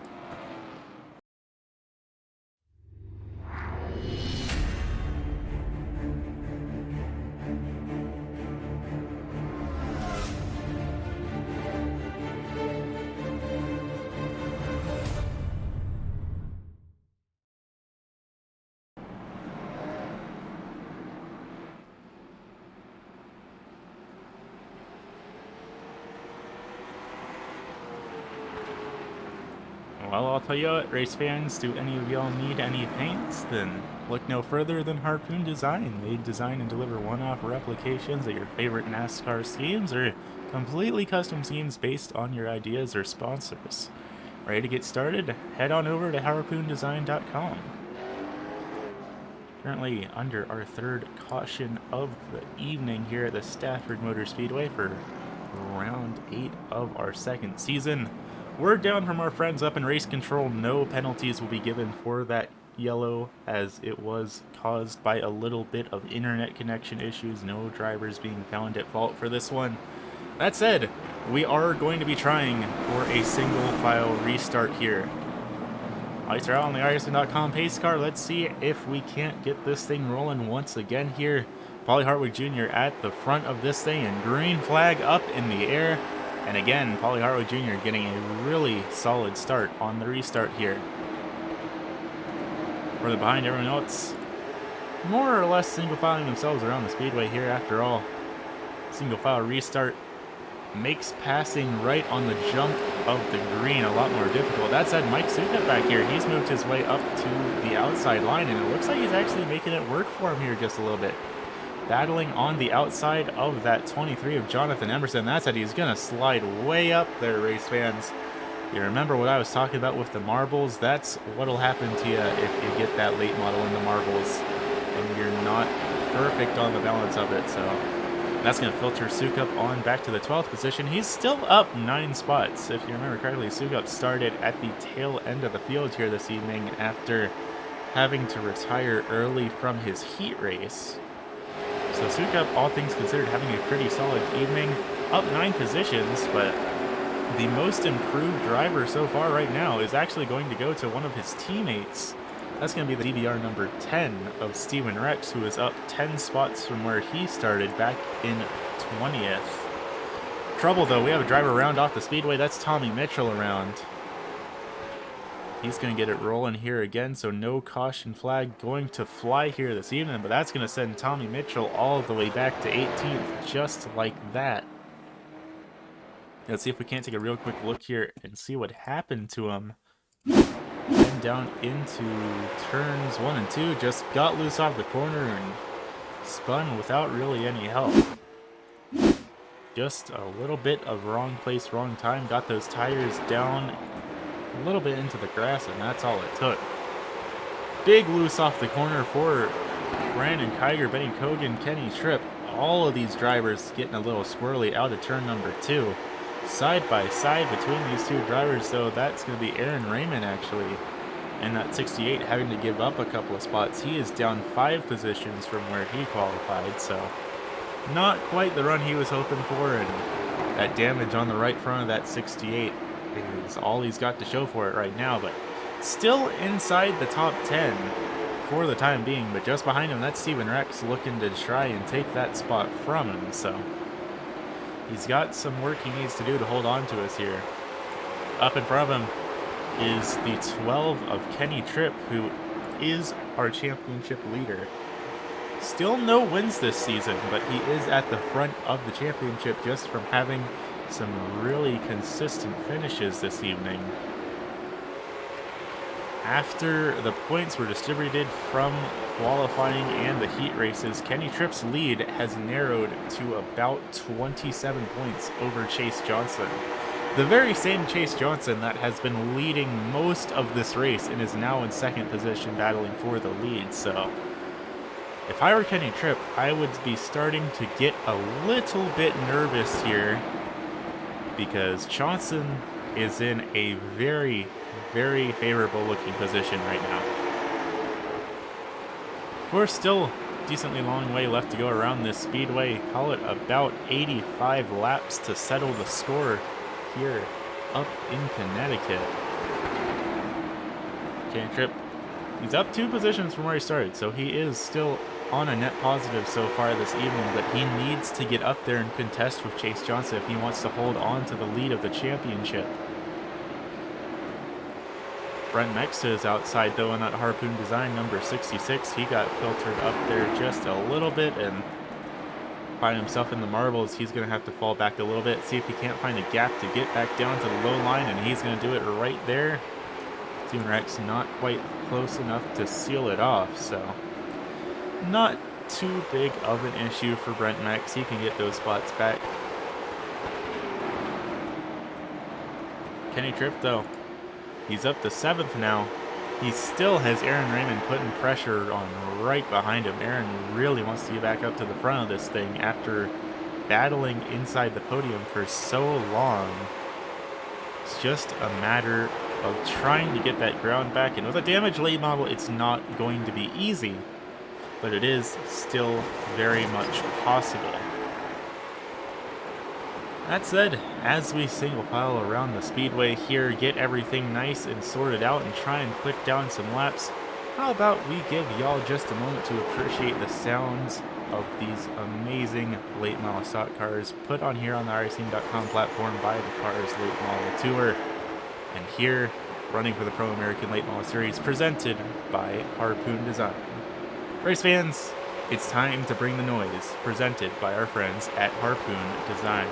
Speaker 1: Well, I'll tell you what, race fans, do any of y'all need any paints? Then look no further than Harpoon Design. They design and deliver one-off replications of your favorite NASCAR schemes or completely custom schemes based on your ideas or sponsors. Ready to get started? Head on over to harpoondesign.com. Currently under our 3rd caution of the evening here at the Stafford Motor Speedway for round 8 of our 2nd season. Word down from our friends up in race control, no penalties will be given for that yellow, as it was caused by a little bit of internet connection issues. No drivers being found at fault for this one. That said, we are going to be trying for a single file restart here. Lights are out on the iRacing.com pace car. Let's see if we can't get this thing rolling once again here. Paulie Hartwood Jr. at the front of this thing, and green flag up in the air. And again, Paulie Hartwood Jr. getting a really solid start on the restart here. Further behind everyone else, more or less single filing themselves around the speedway here after all. Single file restart. makes passing right on the jump of the green a lot more difficult. That said, Mike Sukup back here, he's moved his way up to the outside line, and it looks like he's actually making it work for him here just a little bit. Battling on the outside of that 23 of Jonathan Emerson. That said, he's going to slide way up there, race fans. You remember what I was talking about with the marbles? That's what'll happen to you if you get that late model in the marbles and you're not perfect on the balance of it. So that's going to filter Sukup on back to the 12th position. He's still up 9 spots. If you remember correctly, Sukup started at the tail end of the field here this evening after having to retire early from his heat race. So Sukup, all things considered, having a pretty solid evening. Up 9 positions, but the most improved driver so far right now is actually going to go to one of his teammates. That's going to be the DBR number 10 of Steven Rex, who is up 10 spots from where he started back in 20th. Trouble, though, we have a driver round off the speedway. That's Tommy Mitchell around. He's going to get it rolling here again, so no caution flag going to fly here this evening, but that's going to send Tommy Mitchell all the way back to 18th, just like that. Let's see if we can't take a real quick look here and see what happened to him. Then down into turns 1 and 2, just got loose off the corner and spun without really any help. Just a little bit of wrong place, wrong time, got those tires down a little bit into the grass, and that's all it took. Big loose off the corner for Brandon Kiger, Benny Kogan, Kenny Tripp. All of these drivers getting a little squirrely out of turn number 2. Side by side between these two drivers, so that's going to be Aaron Raymond actually. And that 68 having to give up a couple of spots. He is down 5 positions from where he qualified, so not quite the run he was hoping for, and that damage on the right front of that 68 is all he's got to show for it right now, but still inside the top 10 for the time being. But just behind him, that's Steven Rex looking to try and take that spot from him, so he's got some work he needs to do to hold on to us here. Up in front of him is the 12 of Kenny Tripp, who is our championship leader. Still no wins this season, but he is at the front of the championship just from having some really consistent finishes this evening. After the points were distributed from qualifying and the heat races, Kenny Tripp's lead has narrowed to about 27 points over Chase Johnson. The very same Chase Johnson that has been leading most of this race and is now in 2nd position battling for the lead. So if I were Kenny Tripp, I would be starting to get a little bit nervous here, because Johnson is in a very, very favorable looking position right now. Of course, still decently long way left to go around this speedway. Call it about 85 laps to settle the score here up in Connecticut. Kenny Tripp, he's up 2 positions from where he started, so he is still on a net positive so far this evening, but he needs to get up there and contest with Chase Johnson if he wants to hold on to the lead of the championship. Brent Mexta is outside though in that Harpoon design number 66. He got filtered up there just a little bit and find himself in the marbles. He's going to have to fall back a little bit, see if he can't find a gap to get back down to the low line, and he's going to do it right there. Steven Rex not quite close enough to seal it off, so not too big of an issue for Brent Mex. He can get those spots back. Kenny Tripp, though, he's up to 7th now. He still has Aaron Raymond putting pressure on right behind him. Aaron really wants to get back up to the front of this thing after battling inside the podium for so long. It's just a matter of trying to get that ground back. And with a damaged late model, it's not going to be easy, but it is still very much possible. That said, as we single file around the speedway here, get everything nice and sorted out and try and click down some laps, how about we give y'all just a moment to appreciate the sounds of these amazing late model stock cars put on here on the iRacing.com platform by the Cars Late Model Tour. And here, running for the Pro American Late Model Series, presented by Harpoon Design. Race fans, it's time to bring the noise, presented by our friends at Harpoon Design.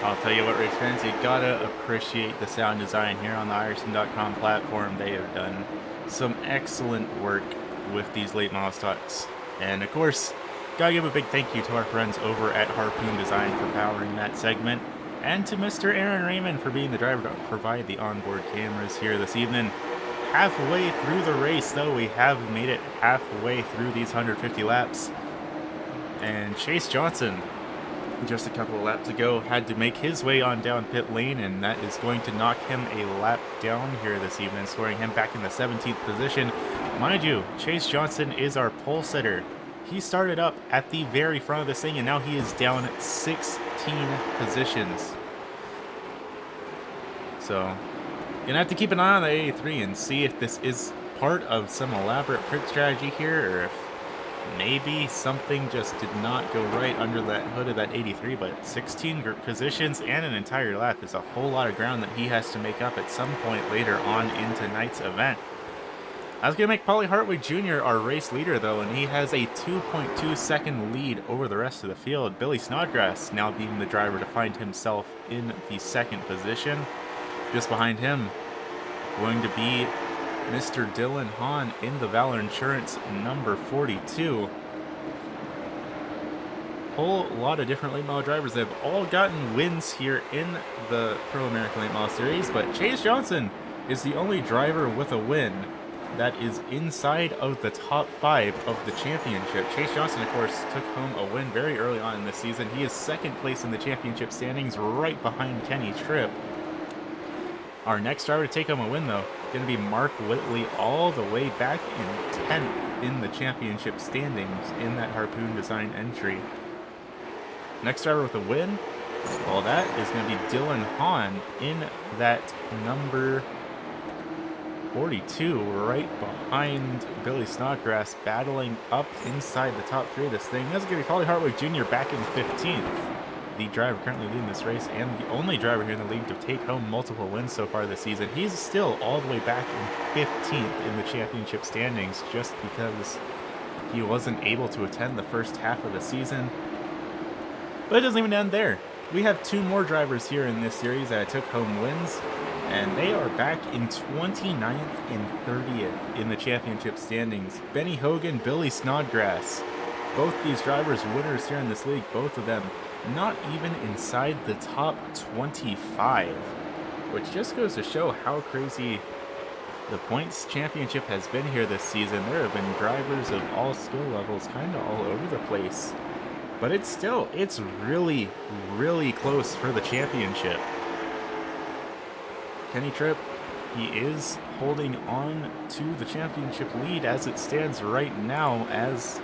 Speaker 1: I'll tell you what, race fans, you gotta appreciate the sound design here on the Iverson.com platform. They have done some excellent work with these late model stocks. And of course, gotta give a big thank you to our friends over at Harpoon Design for powering that segment, and to Mr. Aaron Raymond for being the driver to provide the onboard cameras here this evening. Halfway through the race, though, we have made it halfway through these 150 laps. And Chase Johnson, just a couple of laps ago, had to make his way on down pit lane, and that is going to knock him a lap down here this evening, scoring him back in the 17th position. Mind you, Chase Johnson is our pole sitter. He started up at the very front of this thing, and now he is down 16 positions. So, gonna have to keep an eye on the 83 and see if this is part of some elaborate pit strategy here, or if maybe something just did not go right under that hood of that 83, but 16 positions and an entire lap is a whole lot of ground that he has to make up at some point later on in tonight's event. That's going to make Paulie Hartwig Jr. our race leader, though, and he has a 2.2 second lead over the rest of the field. Billy Snodgrass now being the driver to find himself in the second position. Just behind him, going to be Mr. Dylan Hahn in the Valor Insurance number 42. Whole lot of different late model drivers that have all gotten wins here in the Pro American Late Model Series, but Chase Johnson is the only driver with a win that is inside of the top 5 of the championship. Chase Johnson, of course, took home a win very early on in this season. He is second place in the championship standings, right behind Kenny Tripp. Our next driver to take home a win, though, going to be Mark Whitley, all the way back in 10th in the championship standings in that Harpoon Design entry. Next driver with a win, well, that is going to be Dylan Hahn in that number 42, right behind Billy Snodgrass, battling up inside the top 3 of this thing. That's going to be Paulie Hartwig Jr. back in 15th. The driver currently leading this race, and the only driver here in the league to take home multiple wins so far this season. He's still all the way back in 15th in the championship standings, just because he wasn't able to attend the first half of the season. But it doesn't even end there. We have 2 more drivers here in this series that took home wins, and they are back in 29th and 30th in the championship standings. Benny Hogan, Billy Snodgrass. Both these drivers winners here in this league, both of them not even inside the top 25, which just goes to show how crazy the points championship has been here this season. There have been drivers of all skill levels kind of all over the place, but it's really, really close for the championship. Kenny Tripp, he is holding on to the championship lead as it stands right now, as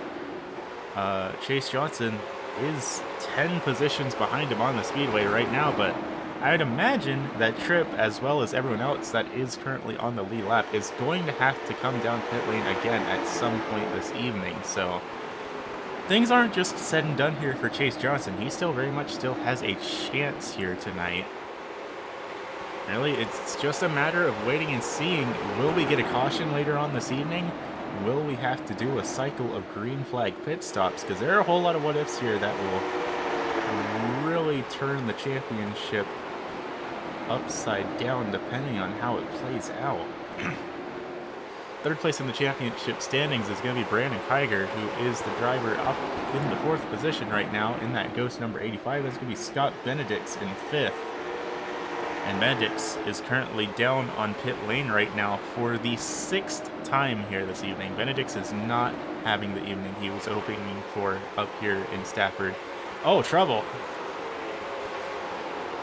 Speaker 1: Chase Johnson is 10 positions behind him on the speedway right now, but I'd imagine that Tripp, as well as everyone else that is currently on the lead lap, is going to have to come down pit lane again at some point this evening. So things aren't just said and done here for Chase Johnson. He still very much still has a chance here tonight. Really, it's just a matter of waiting and seeing. Will we get a caution later on this evening? Will we have to do a cycle of green flag pit stops? Because there are a whole lot of what ifs here that will really turn the championship upside down depending on how it plays out. Third place in the championship standings is going to be Brandon Kiger, who is the driver up in the 4th position right now in that Ghost number 85. That's going to be Scott Benedicts in 5th. And Benedicts is currently down on pit lane right now for the 6th time here this evening. Benedicts is not having the evening he was hoping for up here in Stafford. Oh, trouble.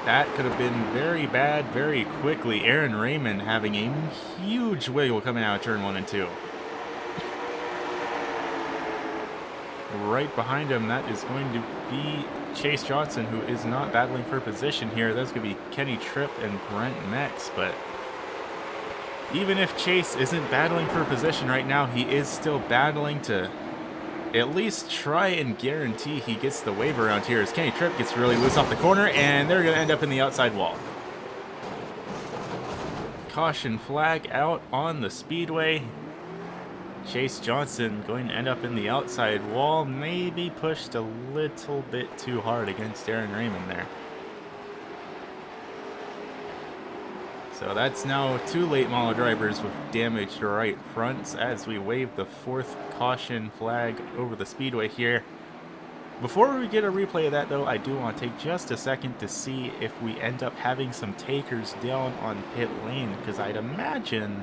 Speaker 1: That could have been very bad very quickly. Aaron Raymond having a huge wiggle coming out of turn 1 and 2. Right behind him, that is going to be Chase Johnson, who is not battling for position here. That's going to be Kenny Tripp and Brent Mex, but even if Chase isn't battling for position right now, he is still battling to at least try and guarantee he gets the wave around here, as Kenny Tripp gets really loose off the corner, and they're going to end up in the outside wall. Caution flag out on the speedway. Chase Johnson going to end up in the outside wall, maybe pushed a little bit too hard against Aaron Raymond there. So that's now 2 late model drivers with damaged right fronts as we wave the 4th caution flag over the speedway here. Before we get a replay of that though, I do want to take just a second to see if we end up having some takers down on pit lane, because I'd imagine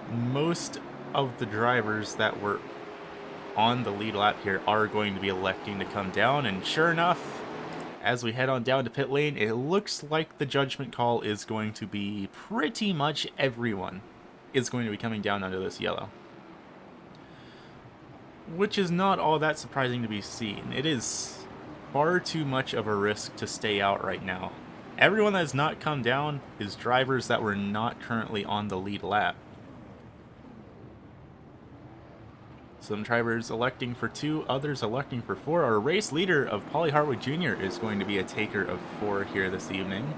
Speaker 1: most of the drivers that were on the lead lap here are going to be electing to come down, and sure enough, as we head on down to pit lane, it looks like the judgment call is going to be pretty much everyone is going to be coming down under this yellow. Which is not all that surprising to be seen. It is far too much of a risk to stay out right now. Everyone that has not come down is drivers that were not currently on the lead lap. Some drivers electing for 2, others electing for 4. Our race leader of Paulie Hartwood Jr. is going to be a taker of 4 here this evening.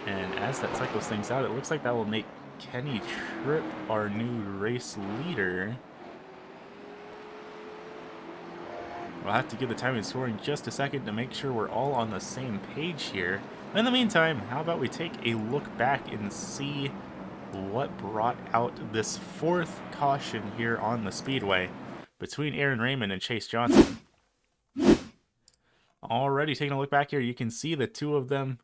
Speaker 1: And as that cycles things out, it looks like that will make Kenny Tripp our new race leader. We'll have to give the timing scoring just a second to make sure we're all on the same page here. In the meantime, how about we take a look back and see what brought out this 4th caution here on the speedway between Aaron Raymond and Chase Johnson. Already taking a look back here, you can see the 2 of them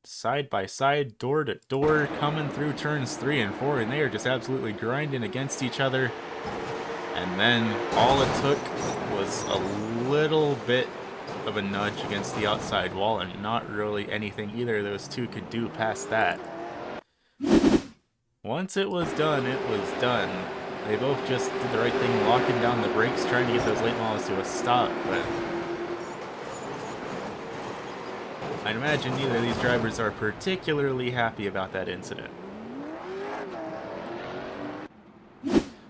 Speaker 1: side by side, door to door, coming through turns 3 and 4, and they are just absolutely grinding against each other. And then all it took was a little bit of a nudge against the outside wall, and not really anything either of those 2 could do past that. Once it was done, it was done. They both just did the right thing, locking down the brakes, trying to get those late models to a stop, but I'd imagine neither of these drivers are particularly happy about that incident.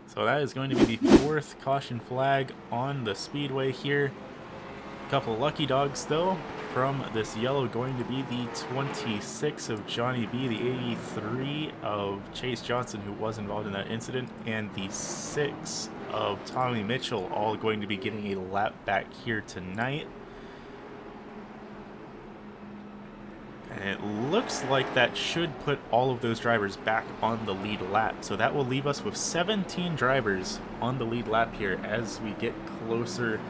Speaker 1: So that is going to be the 4th caution flag on the speedway here. A couple lucky dogs though from this yellow, going to be the 26 of Johnny B, the 83 of Chase Johnson, who was involved in that incident, and the 6 of Tommy Mitchell, all going to be getting a lap back here tonight. And it looks like that should put all of those drivers back on the lead lap. So that will leave us with 17 drivers on the lead lap here as we get closer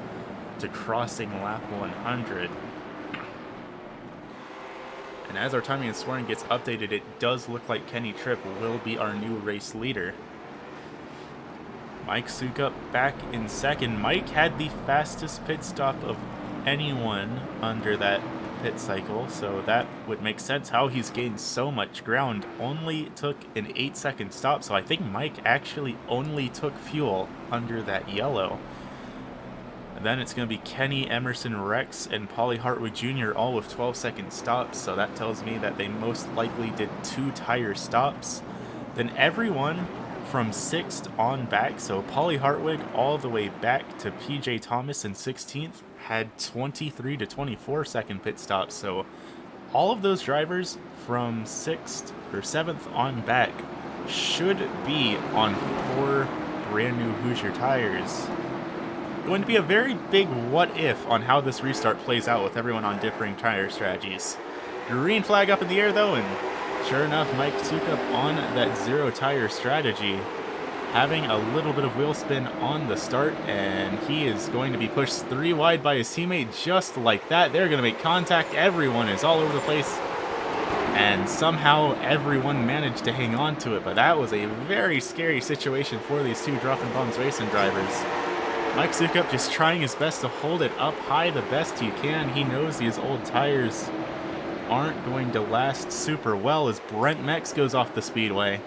Speaker 1: to crossing lap 100. And as our timing and scoring gets updated, it does look like Kenny Tripp will be our new race leader. Mike Sukup back in 2nd. Mike had the fastest pit stop of anyone under that pit cycle, so that would make sense how he's gained so much ground. Only took an 8-second stop, so I think Mike actually only took fuel under that yellow. And then it's going to be Kenny, Emerson, Rex, and Paulie Hartwood Jr. all with 12-second stops, so that tells me that they most likely did 2 tire stops. Then everyone from 6th on back, so Paulie Hartwig all the way back to PJ Thomas in 16th, had 23 to 24 second pit stops. So all of those drivers from 6th or 7th on back should be on 4 brand new Hoosier tires. Going to be a very big what if on how this restart plays out with everyone on differing tire strategies. Green flag up in the air though, and sure enough, Mike Sukup on that 0 tire strategy, having a little bit of wheel spin on the start, and he is going to be pushed 3 wide by his teammate just like that. They're going to make contact. Everyone is all over the place, and somehow everyone managed to hang on to it, but that was a very scary situation for these 2 dropping bombs racing drivers. Mike Sukup just trying his best to hold it up high the best he can. He knows these old tires aren't going to last super well as Brent Mex goes off the speedway.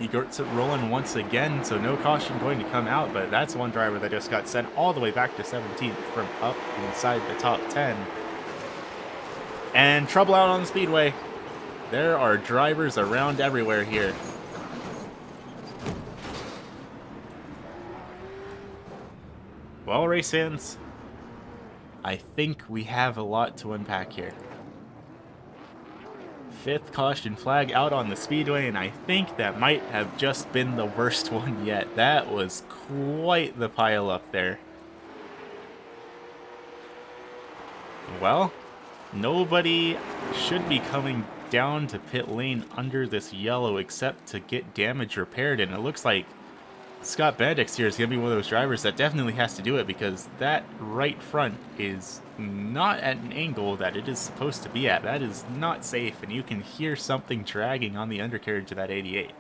Speaker 1: He gets it rolling once again, so no caution going to come out, but that's one driver that just got sent all the way back to 17th from up inside the top 10. And trouble out on the speedway. There are drivers around everywhere here. Well, race fans, I think we have a lot to unpack here. 5th caution flag out on the speedway, and I think that might have just been the worst one yet. That was quite the pile up there. Well, nobody should be coming down to pit lane under this yellow except to get damage repaired, and it looks like Scott Benedict's here is going to be one of those drivers that definitely has to do it, because that right front is not at an angle that it is supposed to be at. That is not safe, and you can hear something dragging on the undercarriage of that 88.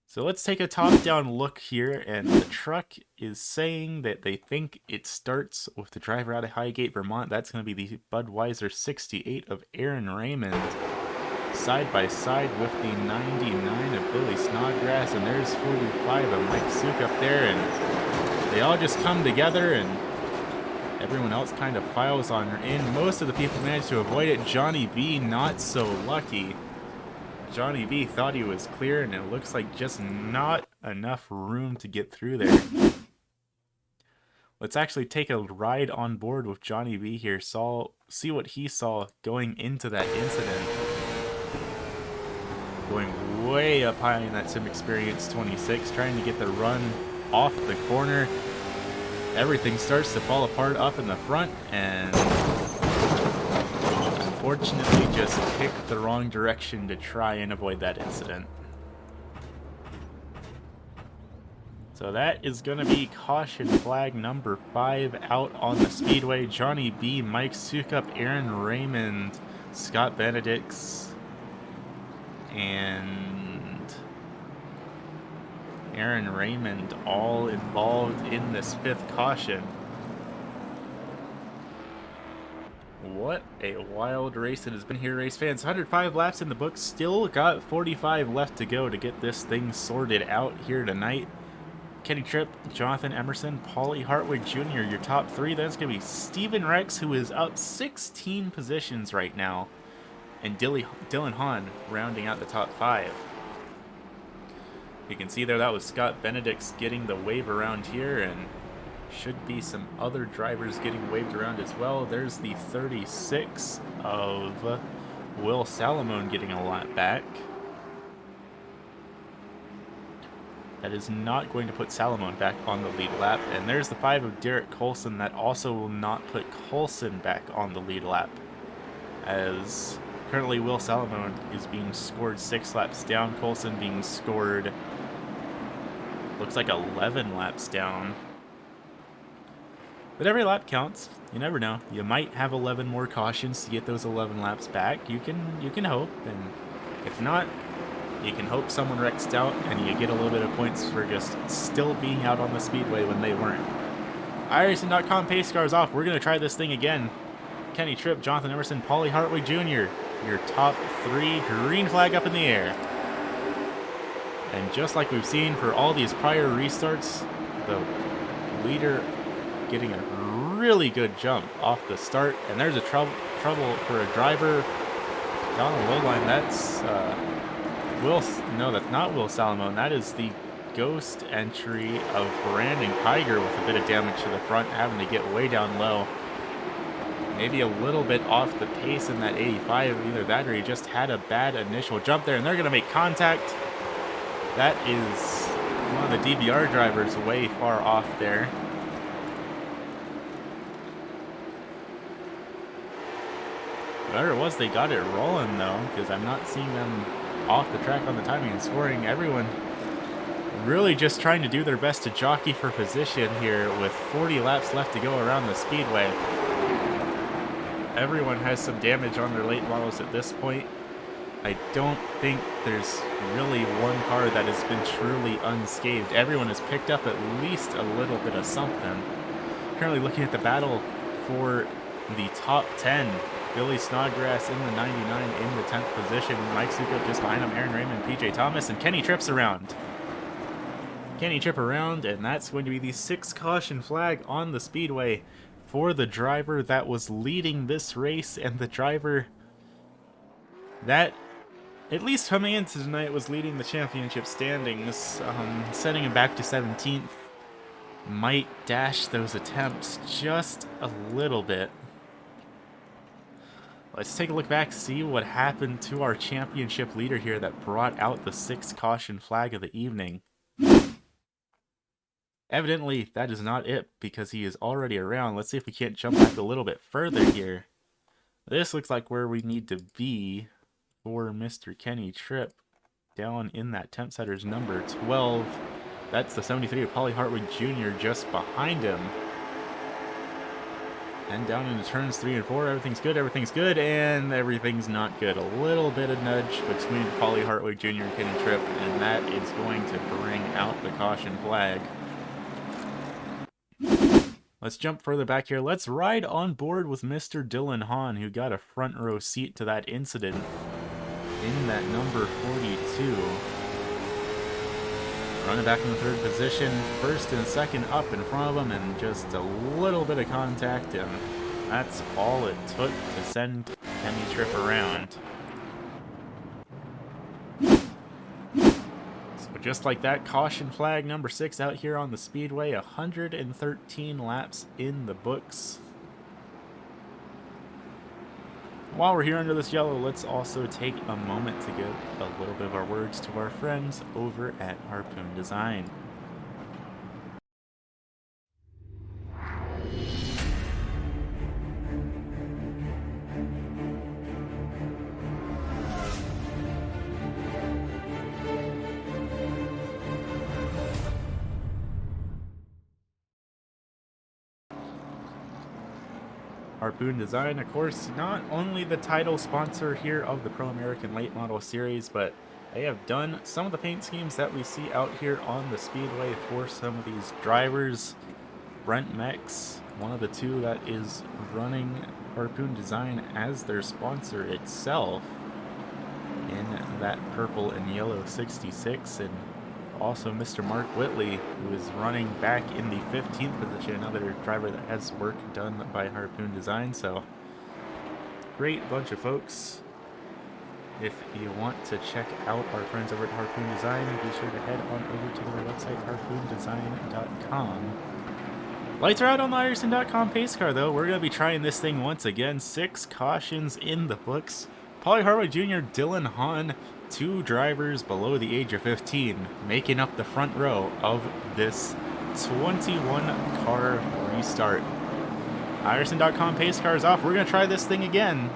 Speaker 1: So let's take a top-down look here, and the truck is saying that they think it starts with the driver out of Highgate, Vermont. That's going to be the Budweiser 68 of Aaron Raymond, side by side with the 99 of Billy Snodgrass, and there's 45 of Mike Suk up there, and they all just come together, and everyone else kind of files on in. Most of the people managed to avoid it. Johnny B, not so lucky. Johnny B thought he was clear, and it looks like just not enough room to get through there. Let's actually take a ride on board with Johnny B here, see what he saw going into that incident. Going way up high in that Sim Experience 26, trying to get the run off the corner. Everything starts to fall apart up in the front, and unfortunately just picked the wrong direction to try and avoid that incident. So that is going to be caution flag number 5 out on the speedway. Johnny B, Mike Sukup, Aaron Raymond, Scott Benedicts, and Aaron Raymond all involved in this 5th caution. What a wild race it has been here, race fans. 105 laps in the books, still got 45 left to go to get this thing sorted out here tonight. Kenny Tripp, Jonathan Emerson, Paulie Hartwig Jr., your top 3. That's going to be Steven Rex, who is up 16 positions right now, and Dylan Hahn rounding out the top 5. You can see there that was Scott Benedict's getting the wave around here, and should be some other drivers getting waved around as well. There's the 36 of Will Salamone getting a lap back. That is not going to put Salamone back on the lead lap. And there's the 5 of Derek Coulson. That also will not put Coulson back on the lead lap, as currently Will Salamone is being scored 6 laps down. Coulson being scored, looks like 11 laps down. But every lap counts. You never know. You might have 11 more cautions to get those 11 laps back. You can hope, and if not, you can hope someone wrecks out and you get a little bit of points for just still being out on the speedway when they weren't. iRacing.com pace car is off. We're going to try this thing again. Kenny Tripp, Jonathan Emerson, Paulie Hartwig Jr., your top 3, green flag up in the air. And just like we've seen for all these prior restarts, the leader getting a really good jump off the start, and there's a trouble for a driver down the low line. That's no, that's not Will Salamone. That is the ghost entry of Brandon Kiger with a bit of damage to the front, having to get way down low. Maybe a little bit off the pace in that 85, either that or he just had a bad initial jump there, and they're going to make contact. That is one of the DBR drivers way far off there. Whatever it was, they got it rolling though, because I'm not seeing them off the track on the timing and scoring. Everyone really just trying to do their best to jockey for position here with 40 laps left to go around the speedway. Everyone has some damage on their late models at this point. I don't think there's really one car that has been truly unscathed. Everyone has picked up at least a little bit of something. Currently looking at the battle for the top 10. Billy Snodgrass in the 99 in the 10th position. Mike Sukup just behind him. Aaron Raymond, PJ Thomas, and Kenny Tripp's around. Kenny Tripp around, and that's going to be the 6th caution flag on the speedway for the driver that was leading this race, and the driver that, at least coming into tonight, was leading the championship standings, setting him back to 17th. Might dash those attempts just a little bit. Let's take a look back, see what happened to our championship leader here that brought out the 6th caution flag of the evening. Evidently, that is not it because he is already around. Let's see if we can't jump back a little bit further here. This looks like where we need to be for Mr. Kenny Tripp. Down in that temp setter's number 12. That's the 73 of Polly Hartwig Jr. just behind him. And down into turns 3 and 4, everything's good, and everything's not good. A little bit of nudge between Polly Hartwig Jr. and Kenny Tripp, and that is going to bring out the caution flag. Let's jump further back here. Let's ride on board with Mr. Dylan Hahn, who got a front row seat to that incident in that number 42. Running back in the third position, first and second up in front of him, and just a little bit of contact, and that's all it took to send Kenny Tripp around. So just like that, caution flag number 6 out here on the speedway. 113 laps in the books. While we're here under this yellow, let's also take a moment to give a little bit of our words to our friends over at Harpoon Design. Harpoon Design, of course, not only the title sponsor here of the Pro American Late Model Series, but they have done some of the paint schemes that we see out here on the speedway for some of these drivers. Brent Mex, one of the two that is running Harpoon Design as their sponsor itself in that purple and yellow 66, and also Mr. Mark Whitley, who is running back in the 15th position, another driver that has work done by Harpoon Design. So, great bunch of folks. If you want to check out our friends over at Harpoon Design, be sure to head on over to their website, harpoondesign.com. Lights are out on the Iverson.com pace car, though. We're going to be trying this thing once again. 6 cautions in the books. Polly Hartwig Jr., Dylan Hahn, 2 drivers below the age of 15, making up the front row of this 21-car restart. Iverson.com pace car is off. We're going to try this thing again.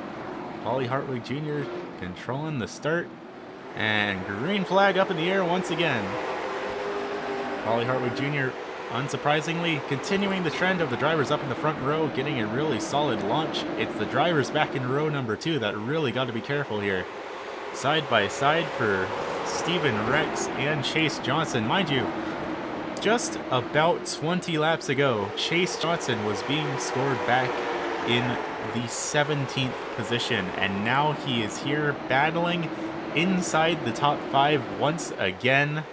Speaker 1: Polly Hartwig Jr. controlling the start, and green flag up in the air once again. Polly Hartwig Jr., unsurprisingly, continuing the trend of the drivers up in the front row, getting a really solid launch. It's the drivers back in row number 2 that really got to be careful here. Side by side for Stephen Rex and Chase Johnson. Mind you, just about 20 laps ago, Chase Johnson was being scored back in the 17th position, and now he is here battling inside the top 5 once again.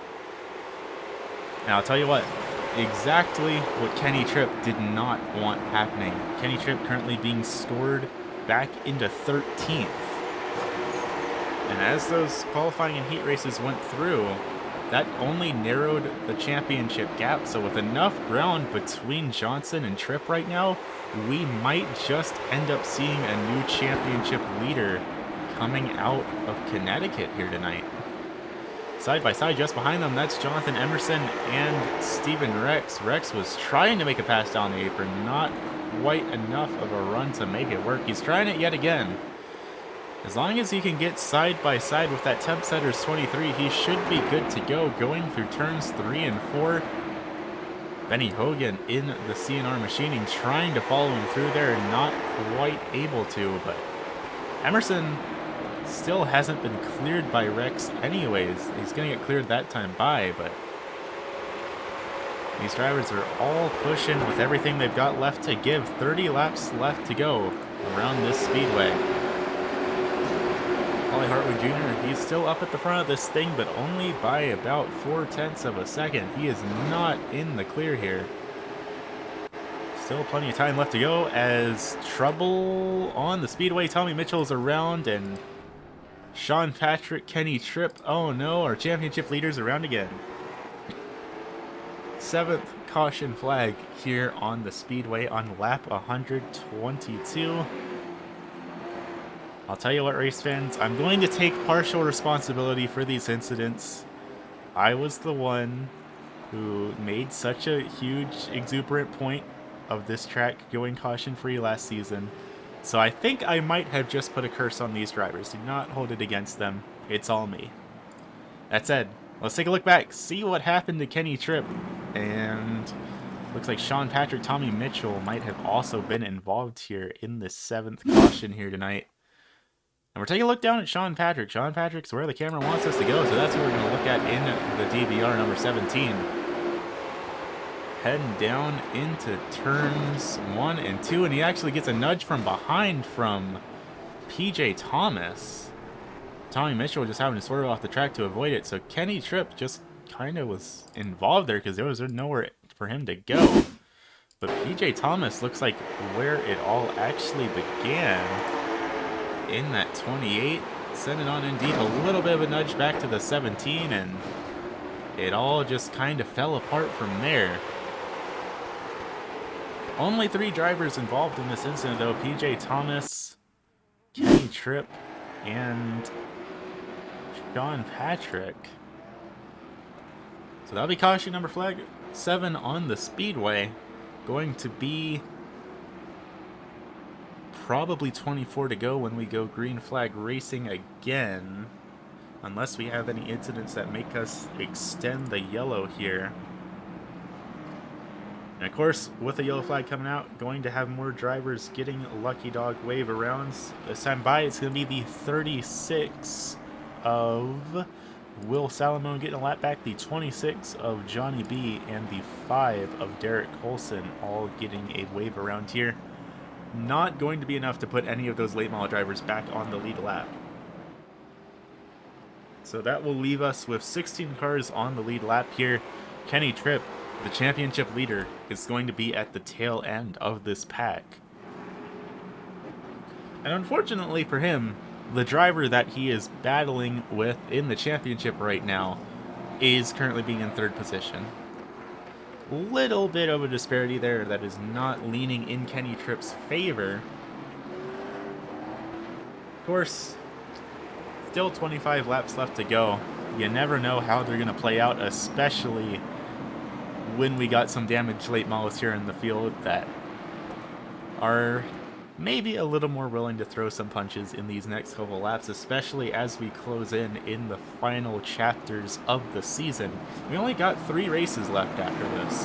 Speaker 1: Now, I'll tell you what, exactly what Kenny Tripp did not want happening. Kenny Tripp currently being scored back into 13th. And as those qualifying and heat races went through, that only narrowed the championship gap. So with enough ground between Johnson and Tripp right now, we might just end up seeing a new championship leader coming out of Connecticut here tonight. Side by side, just behind them, that's Jonathan Emerson and Stephen Rex. Rex was trying to make a pass down the apron, not quite enough of a run to make it work. He's trying it yet again. As long as he can get side by side with that temp setter's 23, he should be good to go going through turns 3 and 4. Benny Hogan in the CNR machining, trying to follow him through there, not quite able to, but Emerson still hasn't been cleared by Rex anyways. He's going to get cleared that time by, but these drivers are all pushing with everything they've got left to give. 30 laps left to go around this speedway. Polly Hartwig Jr., he's still up at the front of this thing, but only by about 0.4 of a second. He is not in the clear here. Still plenty of time left to go as trouble on the speedway. Tommy Mitchell's around, and Sean Patrick, Kenny Tripp, oh no, our championship leaders around again. 7th caution flag here on the speedway on lap 122. I'll tell you what, race fans, I'm going to take partial responsibility for these incidents. I was the one who made such a huge, exuberant point of this track going caution-free last season. So I think I might have just put a curse on these drivers. Do not hold it against them. It's all me. That said, let's take a look back, see what happened to Kenny Tripp. And looks like Sean Patrick, Tommy Mitchell might have also been involved here in the 7th caution here tonight. And we're taking a look down at Sean Patrick. Sean Patrick's where the camera wants us to go, so that's what we're going to look at in the DVR number 17. Heading down into turns 1 and 2, and he actually gets a nudge from behind from P.J. Thomas. Tommy Mitchell just having to swerve off the track to avoid it, so Kenny Tripp just kind of was involved there because there was nowhere for him to go. But P.J. Thomas looks like where it all actually began in that 28, sending on indeed a little bit of a nudge back to the 17, and it all just kind of fell apart from there. Only 3 drivers involved in this incident though: P.J. Thomas, Kenny Tripp, and Sean Patrick. So that'll be caution number flag 7 on the speedway. Going to be probably 24 to go when we go green flag racing again. Unless we have any incidents that make us extend the yellow here. And of course, with the yellow flag coming out, going to have more drivers getting Lucky Dog wave arounds. This time by, it's going to be the 36 of Will Salamone getting a lap back, the 26 of Johnny B, and the 5 of Derek Colson all getting a wave around here. Not going to be enough to put any of those late model drivers back on the lead lap. So that will leave us with 16 cars on the lead lap here. Kenny Tripp, the championship leader, is going to be at the tail end of this pack. And unfortunately for him, the driver that he is battling with in the championship right now is currently being in 3rd position. Little bit of a disparity there that is not leaning in Kenny Tripp's favor. Of course, still 25 laps left to go. You never know how they're going to play out, especially when we got some damaged late models here in the field that are maybe a little more willing to throw some punches in these next couple laps, especially as we close in the final chapters of the season. We only got 3 races left after this.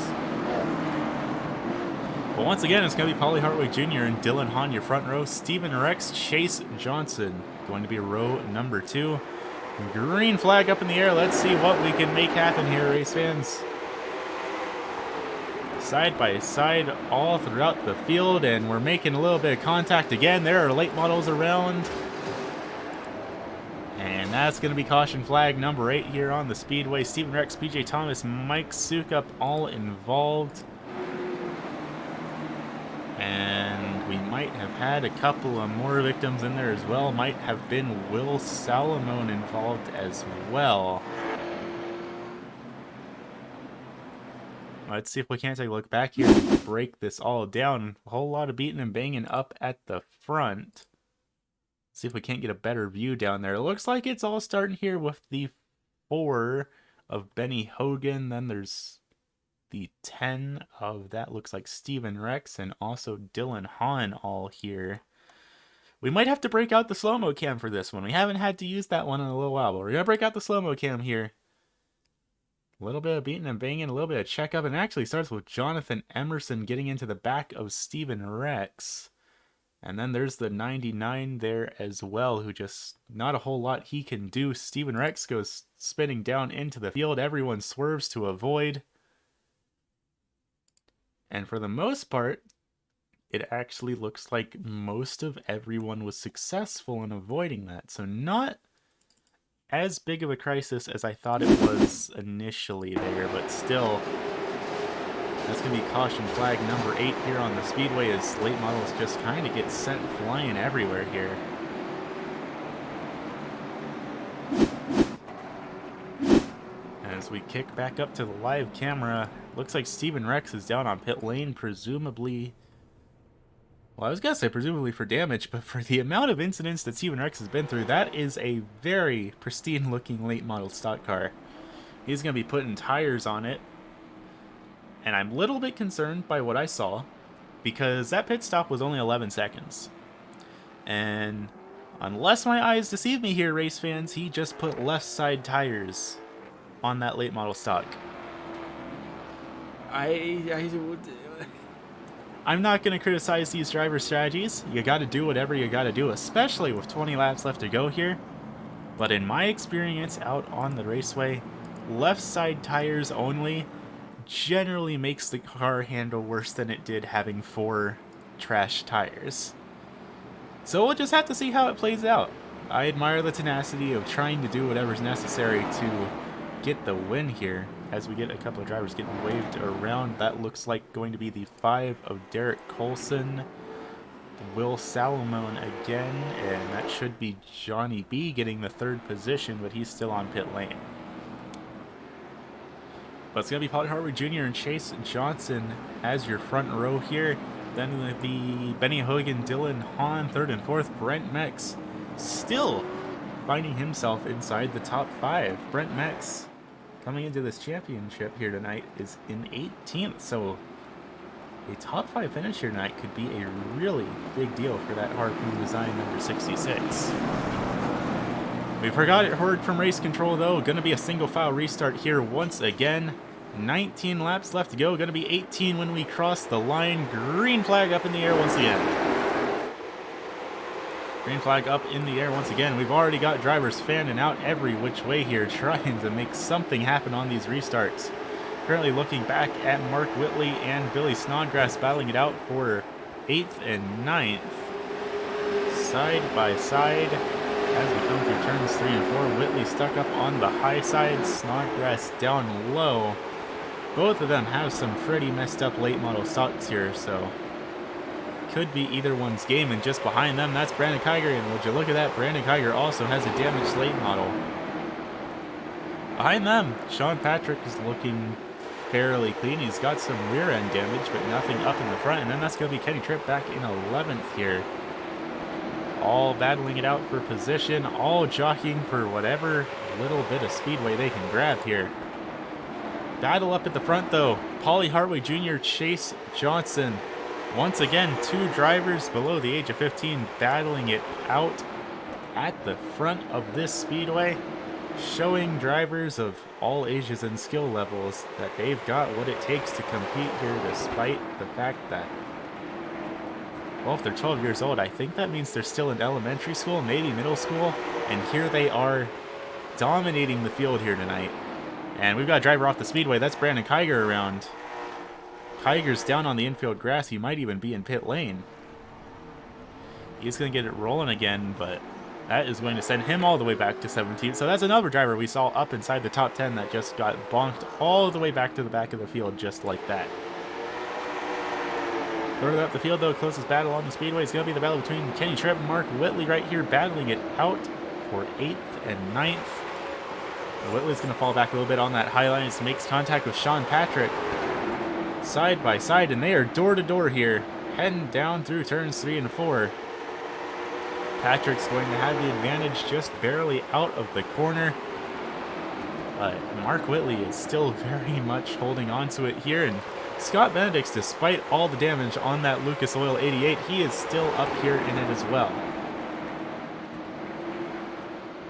Speaker 1: But once again, it's going to be Paulie Hartwig Jr. and Dylan Hahn, your front row. Steven Rex, Chase Johnson going to be row number 2. Green flag up in the air. Let's see what we can make happen here, race fans. Side by side all throughout the field, and we're making a little bit of contact again. There are late models around, and that's going to be caution flag number 8 here on the speedway. Steven Rex, PJ Thomas, Mike Sukup all involved, and we might have had a couple of more victims in there as well. Might have been Will Salamone involved as well. Let's see if we can't take a look back here and break this all down. A whole lot of beating and banging up at the front. See if we can't get a better view down there. It looks like it's all starting here with the 4 of Benny Hogan. Then there's the 10 of, that looks like Steven Rex, and also Dylan Hahn all here. We might have to break out the slow-mo cam for this one. We haven't had to use that one in a little while, but we're going to break out the slow-mo cam here. A little bit of beating and banging, a little bit of checkup, and it actually starts with Jonathan Emerson getting into the back of Steven Rex. And then there's the 99 there as well, who just, not a whole lot he can do. Steven Rex goes spinning down into the field. Everyone swerves to avoid. And for the most part, it actually looks like most of everyone was successful in avoiding that. So not as big of a crisis as I thought it was initially there, but still, that's going to be caution flag number 8 here on the speedway as late models just kind of get sent flying everywhere here. As we kick back up to the live camera, looks like Steven Rex is down on pit lane, presumably, well, I was going to say presumably for damage, but for the amount of incidents that Steven Rex has been through, that is a very pristine looking late model stock car. He's going to be putting tires on it And I'm a little bit concerned by what I saw, because that pit stop was only 11 seconds. And unless my eyes deceive me here, race fans, he just put left side tires on that late model stock. I'm not going to criticize these driver strategies. You got to do whatever you got to do, especially with 20 laps left to go here. But in my experience out on the raceway, left side tires only generally makes the car handle worse than it did having 4 trash tires. So we'll just have to see how it plays out. I admire the tenacity of trying to do whatever's necessary to get the win here, as we get a couple of drivers getting waved around. That looks like going to be the 5 of Derek Colson, Will Salomon again, and that should be Johnny B getting the 3rd position, but he's still on pit lane. But it's going to be Polly Harwood Jr. and Chase Johnson as your front row here. Then it'll be Benny Hogan, Dylan Hahn, 3rd and 4th. Brent Mex still finding himself inside the top 5. Brent Mex coming into this championship here tonight is in 18th, so a top 5 finish here tonight could be a really big deal for that Harpoon design number 66. We forgot it heard from race control though. Going to be a single file restart here once again. 19 laps left to go. Going to be 18 when we cross the line. Green flag up in the air once again. Green flag up in the air once again. We've already got drivers fanning out every which way here, trying to make something happen on these restarts. Currently looking back at Mark Whitley and Billy Snodgrass battling it out for 8th and 9th. Side by side as we come through turns 3 and 4. Whitley stuck up on the high side, Snodgrass down low. Both of them have some pretty messed up late model stocks here, so could be either one's game. And just behind them, that's Brandon Kiger, and would you look at that, Brandon Kiger also has a damaged late model. Behind them, Sean Patrick is looking fairly clean. He's got some rear end damage, but nothing up in the front. And then that's going to be Kenny Tripp back in 11th here. All battling it out for position, all jockeying for whatever little bit of speedway they can grab here. Battle up at the front though. Paulie Hartway Jr., Chase Johnson. Once again, 2 drivers below the age of 15 battling it out at the front of this speedway, showing drivers of all ages and skill levels that they've got what it takes to compete here, despite the fact that, well, if they're 12 years old, I think that means they're still in elementary school, maybe middle school, and here they are dominating the field here tonight. And we've got a driver off the speedway. That's Brandon Kiger around. Kiger's down on the infield grass. He might even be in pit lane. He's going to get it rolling again, but that is going to send him all the way back to 17th. So that's another driver we saw up inside the top 10 that just got bonked all the way back to the back of the field just like that. Further up the field, though, closest battle on the speedway is going to be the battle between Kenny Tripp and Mark Whitley right here, battling it out for 8th and 9th. Whitley's going to fall back a little bit on that high line. It makes contact with Sean Patrick side by side, and they are door to door here, heading down through turns 3 and 4. Patrick's going to have the advantage just barely out of the corner, but Mark Whitley is still very much holding on to it here, and Scott Benedict's, despite all the damage on that Lucas Oil 88, he is still up here in it as well.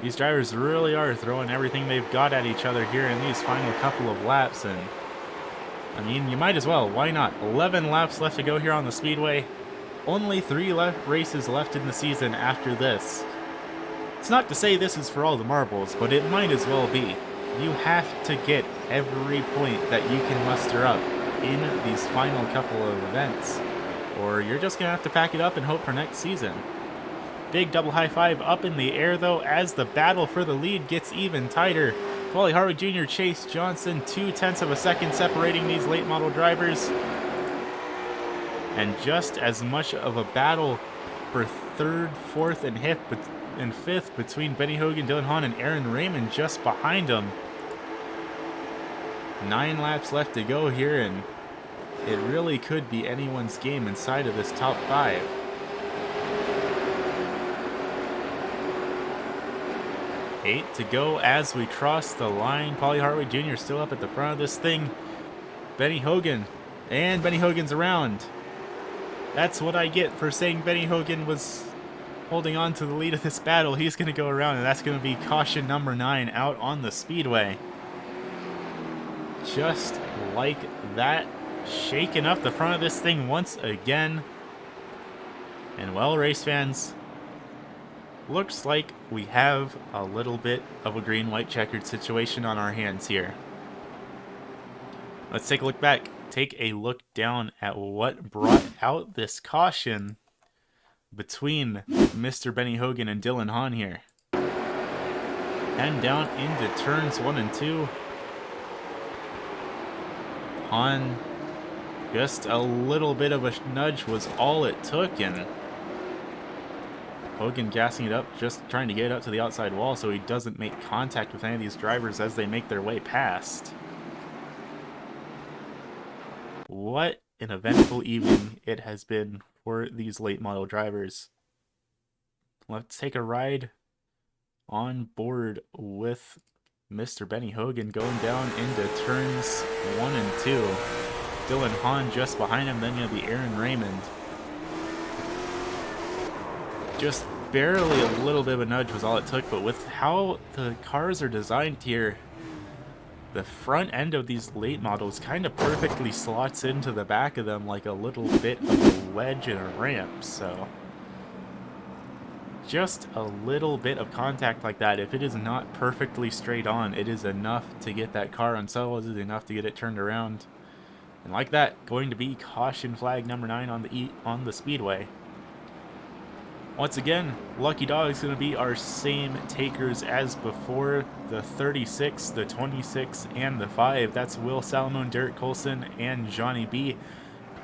Speaker 1: These drivers really are throwing everything they've got at each other here in these final couple of laps, and I mean, you might as well. Why not? 11 laps left to go here on the speedway. Only 3 races left in the season after this. It's not to say this is for all the marbles, but it might as well be. You have to get every point that you can muster up in these final couple of events, or you're just going to have to pack it up and hope for next season. Big double high five up in the air, though, as the battle for the lead gets even tighter. Wally Harwood Jr., Chase Johnson, 0.2 of a second separating these late model drivers. And just as much of a battle for 3rd, 4th, and 5th between Benny Hogan, Dylan Hahn, and Aaron Raymond just behind them. 9 laps left to go here, and it really could be anyone's game inside of this top 5. Eight to go as we cross the line. Paulie Hartway Jr. still up at the front of this thing. Benny Hogan. And Benny Hogan's around. That's what I get for saying Benny Hogan was holding on to the lead of this battle. He's going to go around, and that's going to be caution number 9 out on the speedway. Just like that. Shaking up the front of this thing once again. And well, race fans, looks like we have a little bit of a green-white checkered situation on our hands here. Let's take a look back. Take a look down at what brought out this caution between Mr. Benny Hogan and Dylan Hahn here. And down into turns 1 and 2. Hahn, just a little bit of a nudge was all it took, and Hogan gassing it up, just trying to get it up to the outside wall so he doesn't make contact with any of these drivers as they make their way past. What an eventful evening it has been for these late model drivers. Let's take a ride on board with Mr. Benny Hogan going down into turns 1 and 2. Dylan Hahn just behind him, then you have the Aaron Raymond. Just barely a little bit of a nudge was all it took, but with how the cars are designed here, the front end of these late models kind of perfectly slots into the back of them like a little bit of a wedge in a ramp, so just a little bit of contact like that, if it is not perfectly straight on, it is enough to get that car unsettled, it is enough to get it turned around. And like that, going to be caution flag number 9 on the speedway. Once again, Lucky Dog is going to be our same takers as before. The 36, the 26, and the 5. That's Will Salamone, Derek Colson, and Johnny B.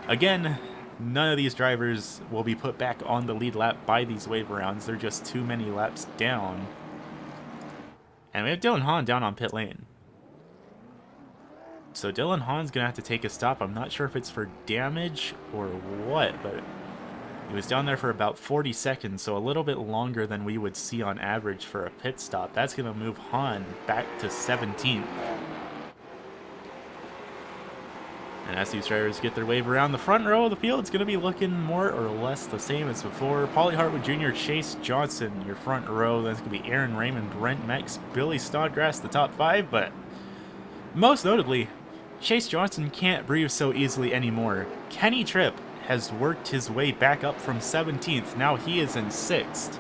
Speaker 1: Again, none of these drivers will be put back on the lead lap by these wave rounds. They're just too many laps down. And we have Dylan Hahn down on pit lane. So Dylan Hahn's going to have to take a stop. I'm not sure if it's for damage or what, but he was down there for about 40 seconds, so a little bit longer than we would see on average for a pit stop. That's going to move Hahn back to 17th. And as these drivers get their wave around the front row of the field, it's going to be looking more or less the same as before. Paulie Hartwood Jr., Chase Johnson, your front row. That's going to be Aaron Raymond, Brent Mex, Billy Snodgrass, the top 5. But most notably, Chase Johnson can't breathe so easily anymore. Kenny Tripp has worked his way back up from 17th. Now he is in 6th.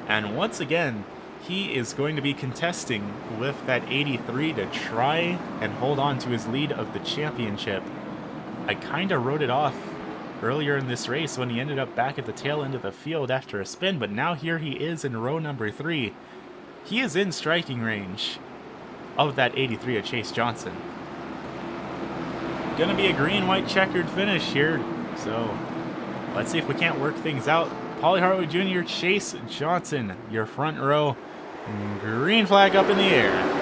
Speaker 1: And once again, he is going to be contesting with that 83 to try and hold on to his lead of the championship. I kind of wrote it off earlier in this race when he ended up back at the tail end of the field after a spin, but now here he is in row number 3. He is in striking range of that 83 of Chase Johnson. Gonna be a green-white checkered finish here, so let's see if we can't work things out. Paulie Hartwood Jr., Chase Johnson, your front row. Green flag up in the air.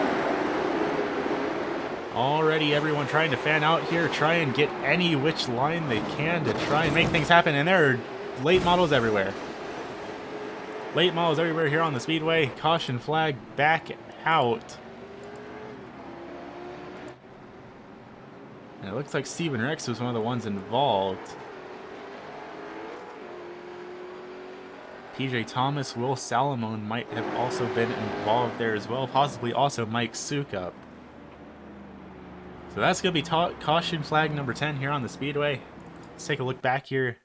Speaker 1: Already everyone trying to fan out here, try and get any which line they can to try and make things happen, and there are late models everywhere. Late models everywhere here on the speedway. Caution flag back out. And it looks like Steven Rex was one of the ones involved. P.J. Thomas, Will Salamone might have also been involved there as well. Possibly also Mike Sukup. So that's going to be caution flag number 10 here on the speedway. Let's take a look back here.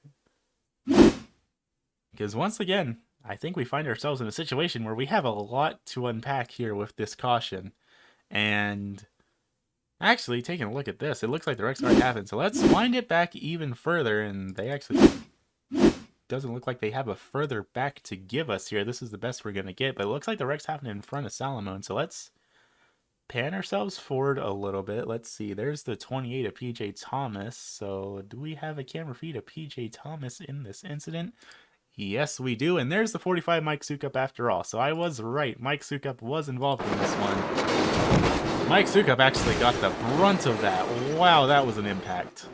Speaker 1: Because once again, I think we find ourselves in a situation where we have a lot to unpack here with this caution. And actually, taking a look at this, it looks like the wreck's already happened. So let's wind it back even further. And they actually doesn't look like they have a further back to give us here. This is the best we're going to get. But it looks like the wreck's happening in front of Salamone. So let's pan ourselves forward a little bit. Let's see. There's the 28 of P.J. Thomas. So do we have a camera feed of P.J. Thomas in this incident? Yes, we do. And there's the 45 Mike Sukup after all. So I was right. Mike Sukup was involved in this one. Mike Sukup actually got the brunt of that. Wow, that was an impact.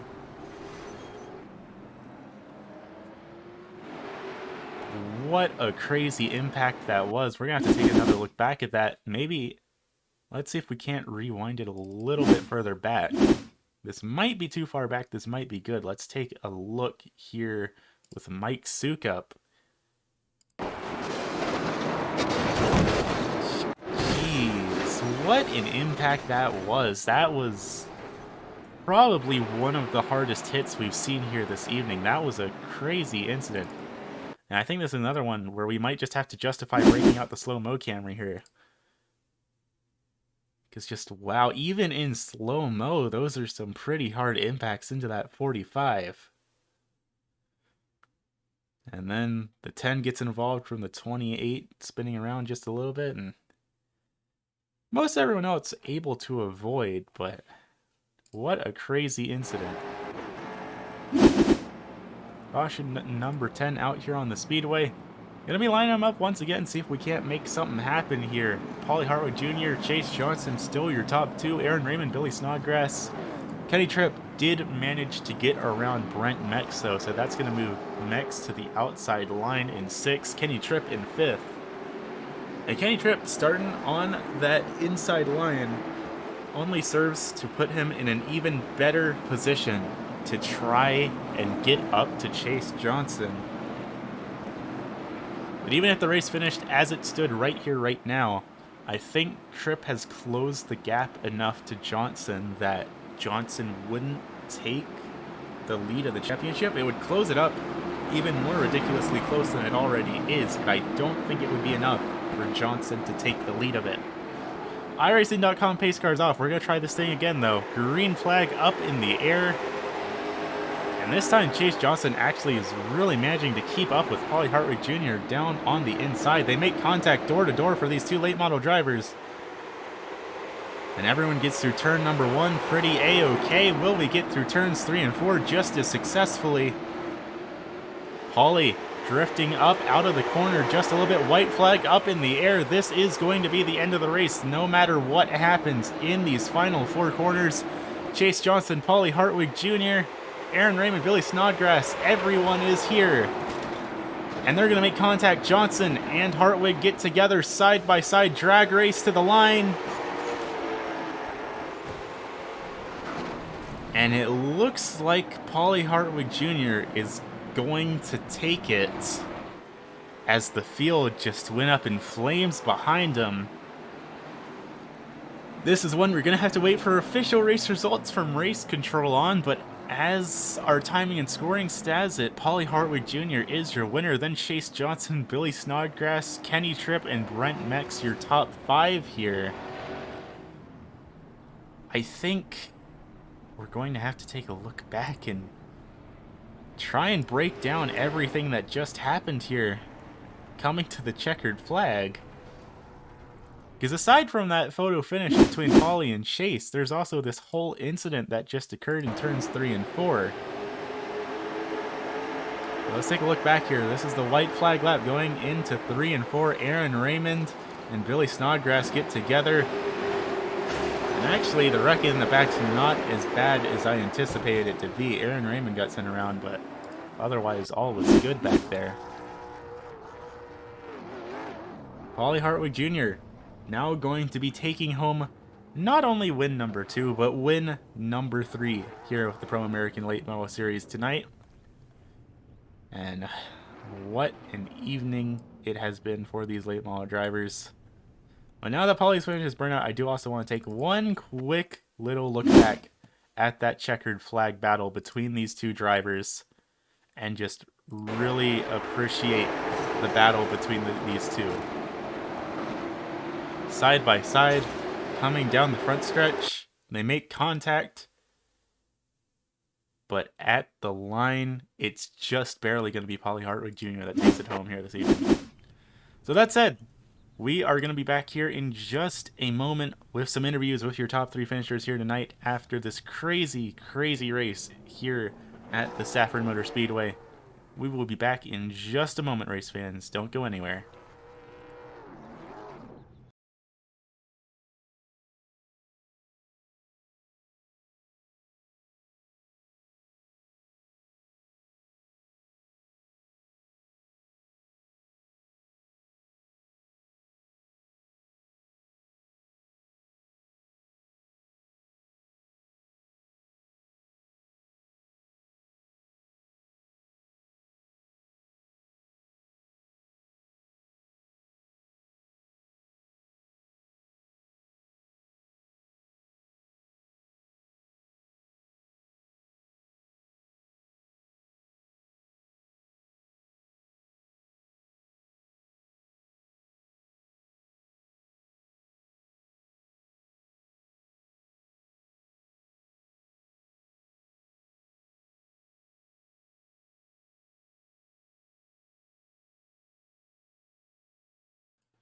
Speaker 1: What a crazy impact that was. We're going to have to take another look back at that. Maybe, let's see if we can't rewind it a little bit further back. This might be too far back. This might be good. Let's take a look here with Mike Sukup. Jeez, what an impact that was. That was probably one of the hardest hits we've seen here this evening. That was a crazy incident. And I think this is another one where we might just have to justify breaking out the slow-mo camera here. Because just, wow, even in slow-mo, those are some pretty hard impacts into that 45. And then the 10 gets involved from the 28 spinning around just a little bit, and most everyone else able to avoid, but what a crazy incident. Caution number 10 out here on the speedway. Gonna be lining them up once again, see if we can't make something happen here. Paulie Hartwick Jr., Chase Johnson, still your top two. Aaron Raymond, Billy Snodgrass. Kenny Tripp did manage to get around Brent Mex, though, so that's going to move Mex to the outside line in 6th. Kenny Tripp in 5th. And Kenny Tripp starting on that inside line only serves to put him in an even better position to try and get up to Chase Johnson. But even if the race finished as it stood right here, right now, I think Tripp has closed the gap enough to Johnson that Johnson wouldn't take the lead of the championship. It would close it up even more ridiculously close than it already is, but I don't think it would be enough for Johnson to take the lead of it. iRacing.com pace cars off. We're going to try this thing again, though. Green flag up in the air. And this time, Chase Johnson actually is really managing to keep up with Paulie Hartwick Jr. down on the inside. They make contact door to door for these two late model drivers. And everyone gets through turn number 1 pretty A-okay. Will we get through turns 3 and 4 just as successfully? Paulie drifting up out of the corner just a little bit. White flag up in the air. This is going to be the end of the race no matter what happens in these final 4 corners. Chase Johnson, Paulie Hartwick Jr., Aaron Raymond, Billy Snodgrass, everyone is here. And they're going to make contact. Johnson and Hartwig get together side by side. Drag race to the line. And it looks like Paulie Hartwick Jr. is going to take it as the field just went up in flames behind him. This is one we're going to have to wait for official race results from race control on, but as our timing and scoring stats it, Paulie Hartwick Jr. is your winner, then Chase Johnson, Billy Snodgrass, Kenny Tripp, and Brent Mex, your top 5 here. I think we're going to have to take a look back and try and break down everything that just happened here, coming to the checkered flag. Because aside from that photo finish between Paulie and Chase, there's also this whole incident that just occurred in turns 3 and 4. Let's take a look back here. This is the white flag lap going into 3 and 4. Aaron Raymond and Billy Snodgrass get together. And actually, the wreck in the back's not as bad as I anticipated it to be. Aaron Raymond got sent around, but otherwise all was good back there. Paulie Hartwick Jr. now going to be taking home not only win number 2, but win number 3 here with the Pro American Late Model Series tonight. And what an evening it has been for these late model drivers. But now that Paulie's finish is burned out, I do also want to take one quick little look back at that checkered flag battle between these two drivers and just really appreciate the battle between these two. Side by side, coming down the front stretch, they make contact, but at the line, it's just barely going to be Paulie Hartwick Jr. that takes it home here this evening. So that said, we are going to be back here in just a moment with some interviews with your top 3 finishers here tonight after this crazy, crazy race here at the Stafford Motor Speedway. We will be back in just a moment, race fans. Don't go anywhere.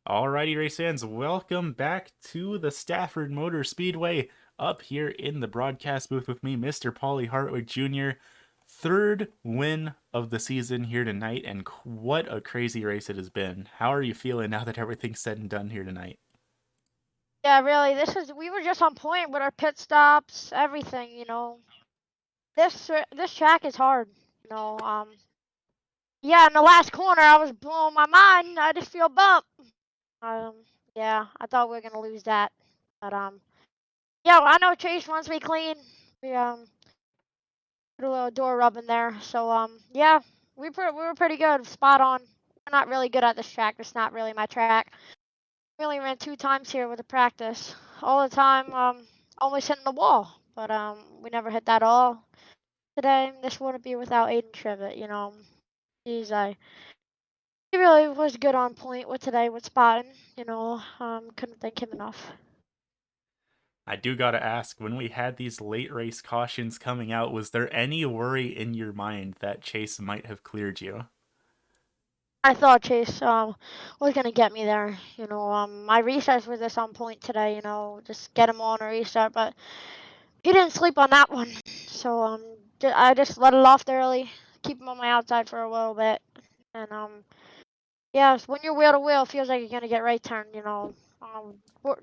Speaker 1: Alrighty, race fans, welcome back to the Stafford Motor Speedway. Up here in the broadcast booth with me, Mr. Paulie Hartwick Jr. Third win of the season here tonight, and what a crazy race it has been. How are you feeling now that everything's said and done here tonight?
Speaker 2: Yeah, really. We were just on point with our pit stops, everything. This track is hard. You know, yeah. In the last corner, I was blowing my mind. I just feel bump. Um, yeah, I thought we were gonna lose that, but yeah. I know Chase wants me clean. We put a little door rub in there. So yeah, we were pretty good, spot on. We're not really good at this track. It's not really my track. We only ran 2 times here with the practice. All the time, always hitting the wall, but we never hit that all today. This wouldn't be without Aiden Trivet. He really was good on point with today with spotting. Couldn't thank him enough.
Speaker 1: I do gotta ask, when we had these late race cautions coming out, was there any worry in your mind that Chase might have cleared you?
Speaker 2: I thought Chase was gonna get me there. My restarts were just on point today. Just get him on a restart, but he didn't sleep on that one. So I just let it off early, keep him on my outside for a little bit, and yeah, when you're wheel to wheel, it feels like you're gonna get right turn.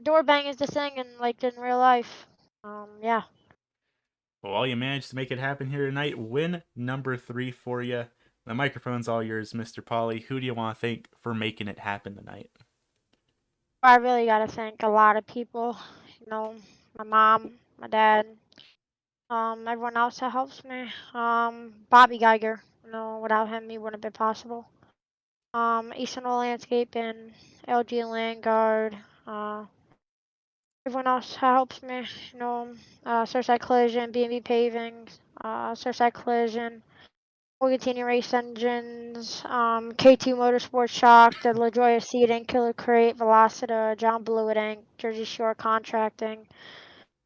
Speaker 2: Door bang is the thing, and like in real life, yeah.
Speaker 1: Well, you managed to make it happen here tonight. Win number 3 for you. The microphone's all yours, Mr. Polly. Who do you want to thank for making it happen tonight?
Speaker 2: I really gotta thank a lot of people. You know, my mom, my dad, everyone else that helps me. Bobby Geiger. Without him, it wouldn't have been possible. Eastern Landscaping, LG Landguard, everyone else helps me. Surfside Collision, B&B Paving, Surfside Collision, Morgantini Race Engines, K2 Motorsports Shock, the La Jolla Seating, Killer Crate, Velocita, John Blewett Inc., Jersey Shore Contracting,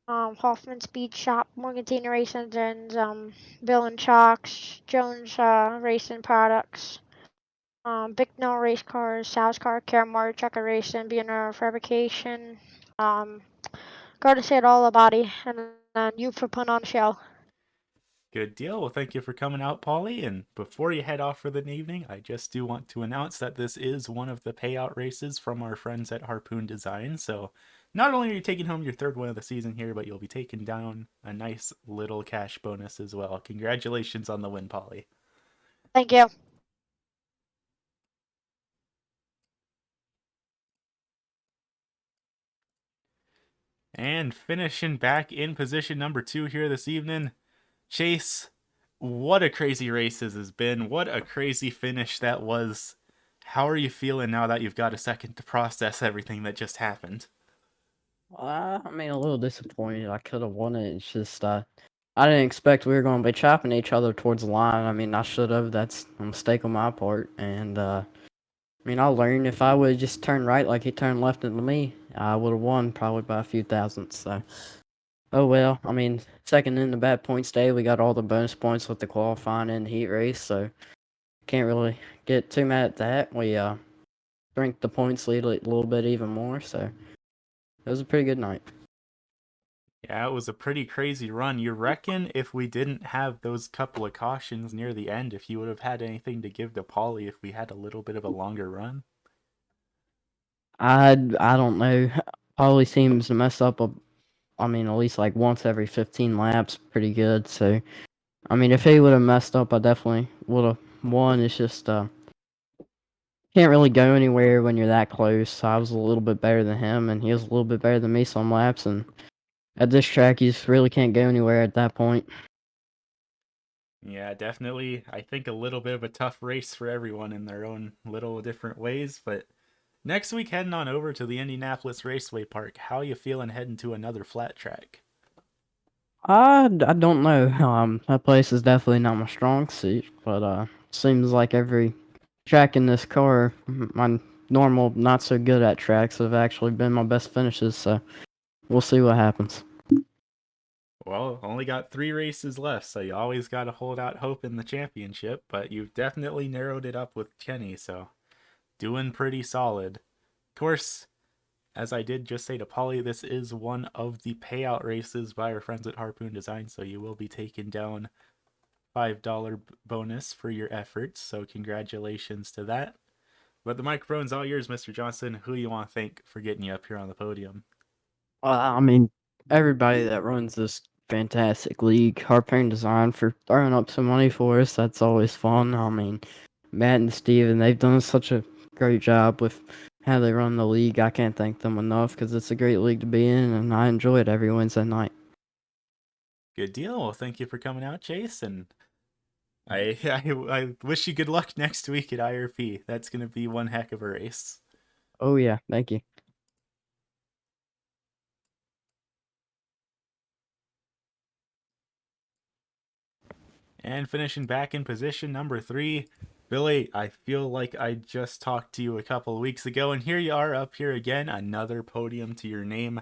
Speaker 2: Hoffman Speed Shop, Morgantini Race Engines, Bill and Chalks, Jones Racing Products, Bicknell Race Cars, Sal's Car Care, Mart Trucker Racing, B&R Fabrication, Gotta say it all about it, and then you for putting on a show.
Speaker 1: Good deal. Well, thank you for coming out, Polly. And before you head off for the evening, I just do want to announce that this is one of the payout races from our friends at Harpoon Design. So not only are you taking home your third win of the season here, but you'll be taking down a nice little cash bonus as well. Congratulations on the win, Polly.
Speaker 2: Thank you.
Speaker 1: And finishing back in position number 2 here this evening, Chase. What a crazy race this has been. What a crazy finish that was. How are you feeling now that you've got a second to process everything that just happened?
Speaker 3: I mean, a little disappointed. I could have won it. It's just, I didn't expect we were going to be chopping each other towards the line. I mean, I should have. That's a mistake on my part. And, I mean, I learned if I would have just turned right like he turned left into me, I would have won probably by a few thousandths. So, oh well. I mean, second in the bad points day, we got all the bonus points with the qualifying and heat race. So, can't really get too mad at that. We, drank the points lead a little bit even more. So, it was a pretty good night.
Speaker 1: Yeah, it was a pretty crazy run. You reckon if we didn't have those couple of cautions near the end, if you would have had anything to give to Polly if we had a little bit of a longer run?
Speaker 3: I don't know. Probably seems to mess up I mean, at least like once every 15 laps, pretty good. So, I mean, if he would have messed up, I definitely would have won. It's just can't really go anywhere when you're that close. So I was a little bit better than him, and he was a little bit better than me some laps. And at this track, you just really can't go anywhere at that point.
Speaker 1: Yeah, definitely. I think a little bit of a tough race for everyone in their own little different ways, but next week heading on over to the Indianapolis Raceway Park. How you feeling heading to another flat track?
Speaker 3: I don't know. That place is definitely not my strong suit, but seems like every track in this car, my normal not so good at tracks have actually been my best finishes. So we'll see what happens.
Speaker 1: Well, only got 3 races left, so you always got to hold out hope in the championship, but you've definitely narrowed it up with Kenny, so doing pretty solid. Of course, as I did just say to Polly, this is one of the payout races by our friends at Harpoon Design, so you will be taking down $5 bonus for your efforts, so congratulations to that. But the microphone's all yours, Mr. Johnson. Who you want to thank for getting you up here on the podium?
Speaker 3: I mean, everybody that runs this fantastic league, Harpoon Design, for throwing up some money for us. That's always fun. I mean, Matt and Steven, they've done such a great job with how they run the league. I can't thank them enough because it's a great league to be in, and I enjoy it every Wednesday night.
Speaker 1: Good deal. Well, thank you for coming out, Chase, and I wish you good luck next week at IRP. That's going to be one heck of a race.
Speaker 3: Oh, yeah. Thank you.
Speaker 1: And finishing back in position number 3, Billy, I feel like I just talked to you a couple of weeks ago, and here you are up here again, another podium to your name.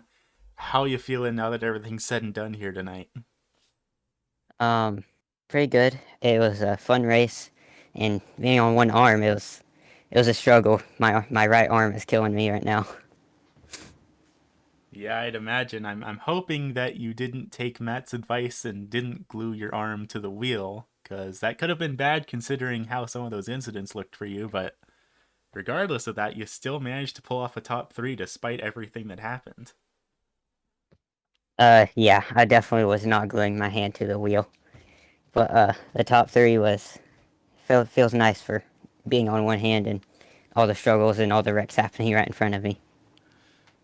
Speaker 1: How you feeling now that everything's said and done here tonight?
Speaker 4: Um, Pretty good. It was a fun race, and being on one arm, it was a struggle. My right arm is killing me right now.
Speaker 1: Yeah, I'd imagine. I'm hoping that you didn't take Matt's advice and didn't glue your arm to the wheel, because that could have been bad considering how some of those incidents looked for you, but regardless of that, you still managed to pull off a top 3 despite everything that happened.
Speaker 4: Yeah, I definitely was not gluing my hand to the wheel, but the top three feels nice for being on one hand and all the struggles and all the wrecks happening right in front of me.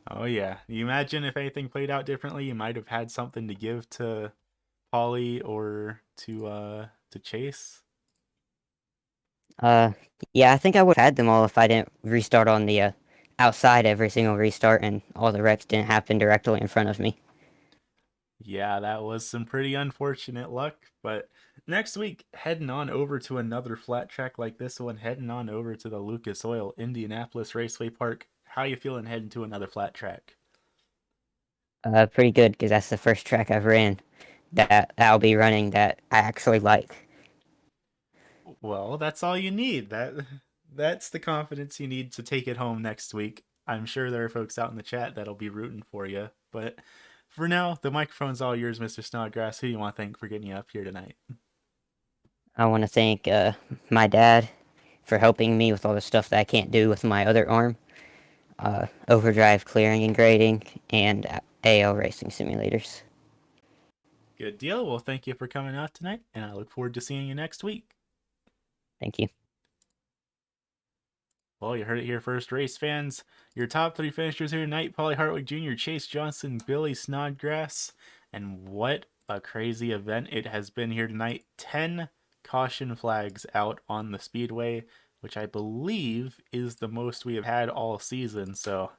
Speaker 1: Oh yeah. You imagine if anything played out differently, you might have had something to give to Polly or to Chase.
Speaker 4: Uh, yeah, I think I would have had them all if I didn't restart on the outside every single restart and all the wrecks didn't happen directly in front of me.
Speaker 1: Yeah, that was some pretty unfortunate luck, but next week heading on over to another flat track like this one, heading on over to the Lucas Oil Indianapolis Raceway Park. How you feeling heading to another flat track?
Speaker 4: Pretty good because that's the first track I've ran that I'll be running that I actually like.
Speaker 1: Well, that's all you need. That's the confidence you need to take it home next week. I'm sure there are folks out in the chat that'll be rooting for you. But for now, the microphone's all yours, Mr. Snodgrass. Who do you want to thank for getting you up here tonight?
Speaker 4: I want to thank my dad for helping me with all the stuff that I can't do with my other arm, overdrive clearing and grading, and AL racing simulators.
Speaker 1: Good deal. Well, thank you for coming out tonight, and I look forward to seeing you next week.
Speaker 4: Thank you.
Speaker 1: Well, you heard it here first, race fans. Your top 3 finishers here tonight: Polly Hartwig Jr., Chase Johnson, Billy Snodgrass. And what a crazy event it has been here tonight. 10 caution flags out on the speedway, which I believe is the most we have had all season. So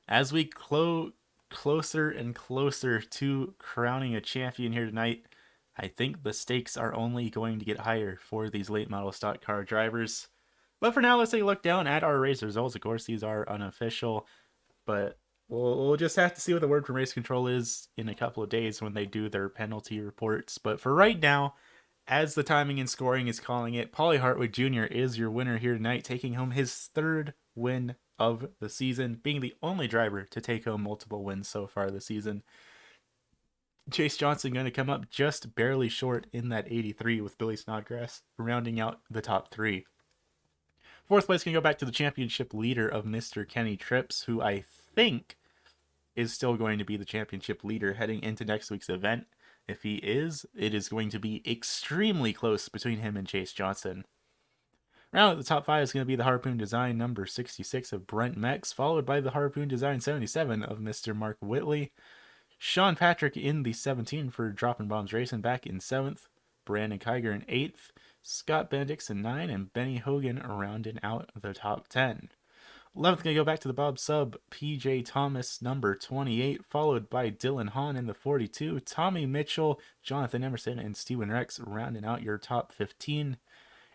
Speaker 1: as we closer and closer to crowning a champion here tonight, I think the stakes are only going to get higher for these late model stock car drivers. But for now, let's take a look down at our race results. Of course, these are unofficial, but we'll just have to see what the word from race control is in a couple of days when they do their penalty reports. But for right now, as the timing and scoring is calling it, Polly Hartwig Jr. is your winner here tonight, taking home his 3rd win of the season, being the only driver to take home multiple wins so far this season. Chase Johnson going to come up just barely short in that 83 with Billy Snodgrass rounding out the top 3. 4th place can go back to the championship leader of Mr. Kenny Trips, who I think is still going to be the championship leader heading into next week's event. If he is, it is going to be extremely close between him and Chase Johnson. Round out the top 5 is going to be the Harpoon Design number 66 of Brent Mex, followed by the Harpoon Design 77 of Mr. Mark Whitley. Sean Patrick in the 17 for Dropping Bombs Racing back in 7th. Brandon Kiger in 8th. Scott Bendix in 9, and Benny Hogan rounding out the top 10. 11th going to go back to the Bob Sub, PJ Thomas, number 28, followed by Dylan Hahn in the 42, Tommy Mitchell, Jonathan Emerson, and Steven Rex rounding out your top 15.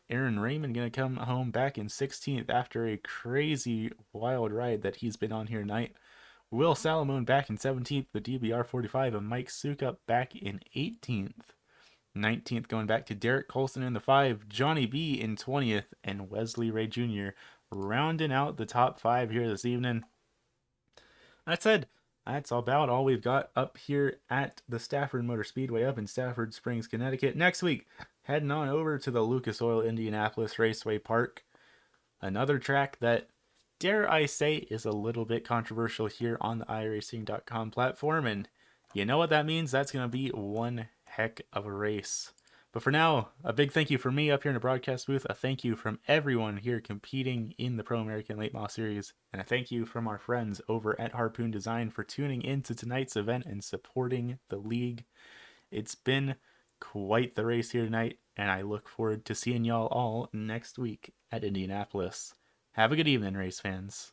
Speaker 1: Aaron Raymond going to come home back in 16th after a crazy wild ride that he's been on here tonight. Will Salamone back in 17th, the DBR 45, and Mike Sukup back in 18th. 19th going back to Derek Colson in the 5, Johnny B in 20th, and Wesley Ray Jr. rounding out the top 5 here this evening. That said, that's about all we've got up here at the Stafford Motor Speedway up in Stafford Springs, Connecticut. Next week, heading on over to the Lucas Oil Indianapolis Raceway Park. Another track that, dare I say, is a little bit controversial here on the iRacing.com platform. And you know what that means? That's going to be one heck of a race. But for now, a big thank you from me up here in the broadcast booth. A thank you from everyone here competing in the Pro American Late Model Series. And a thank you from our friends over at Harpoon Design for tuning into tonight's event and supporting the league. It's been quite the race here tonight, and I look forward to seeing y'all all next week at Indianapolis. Have a good evening, race fans.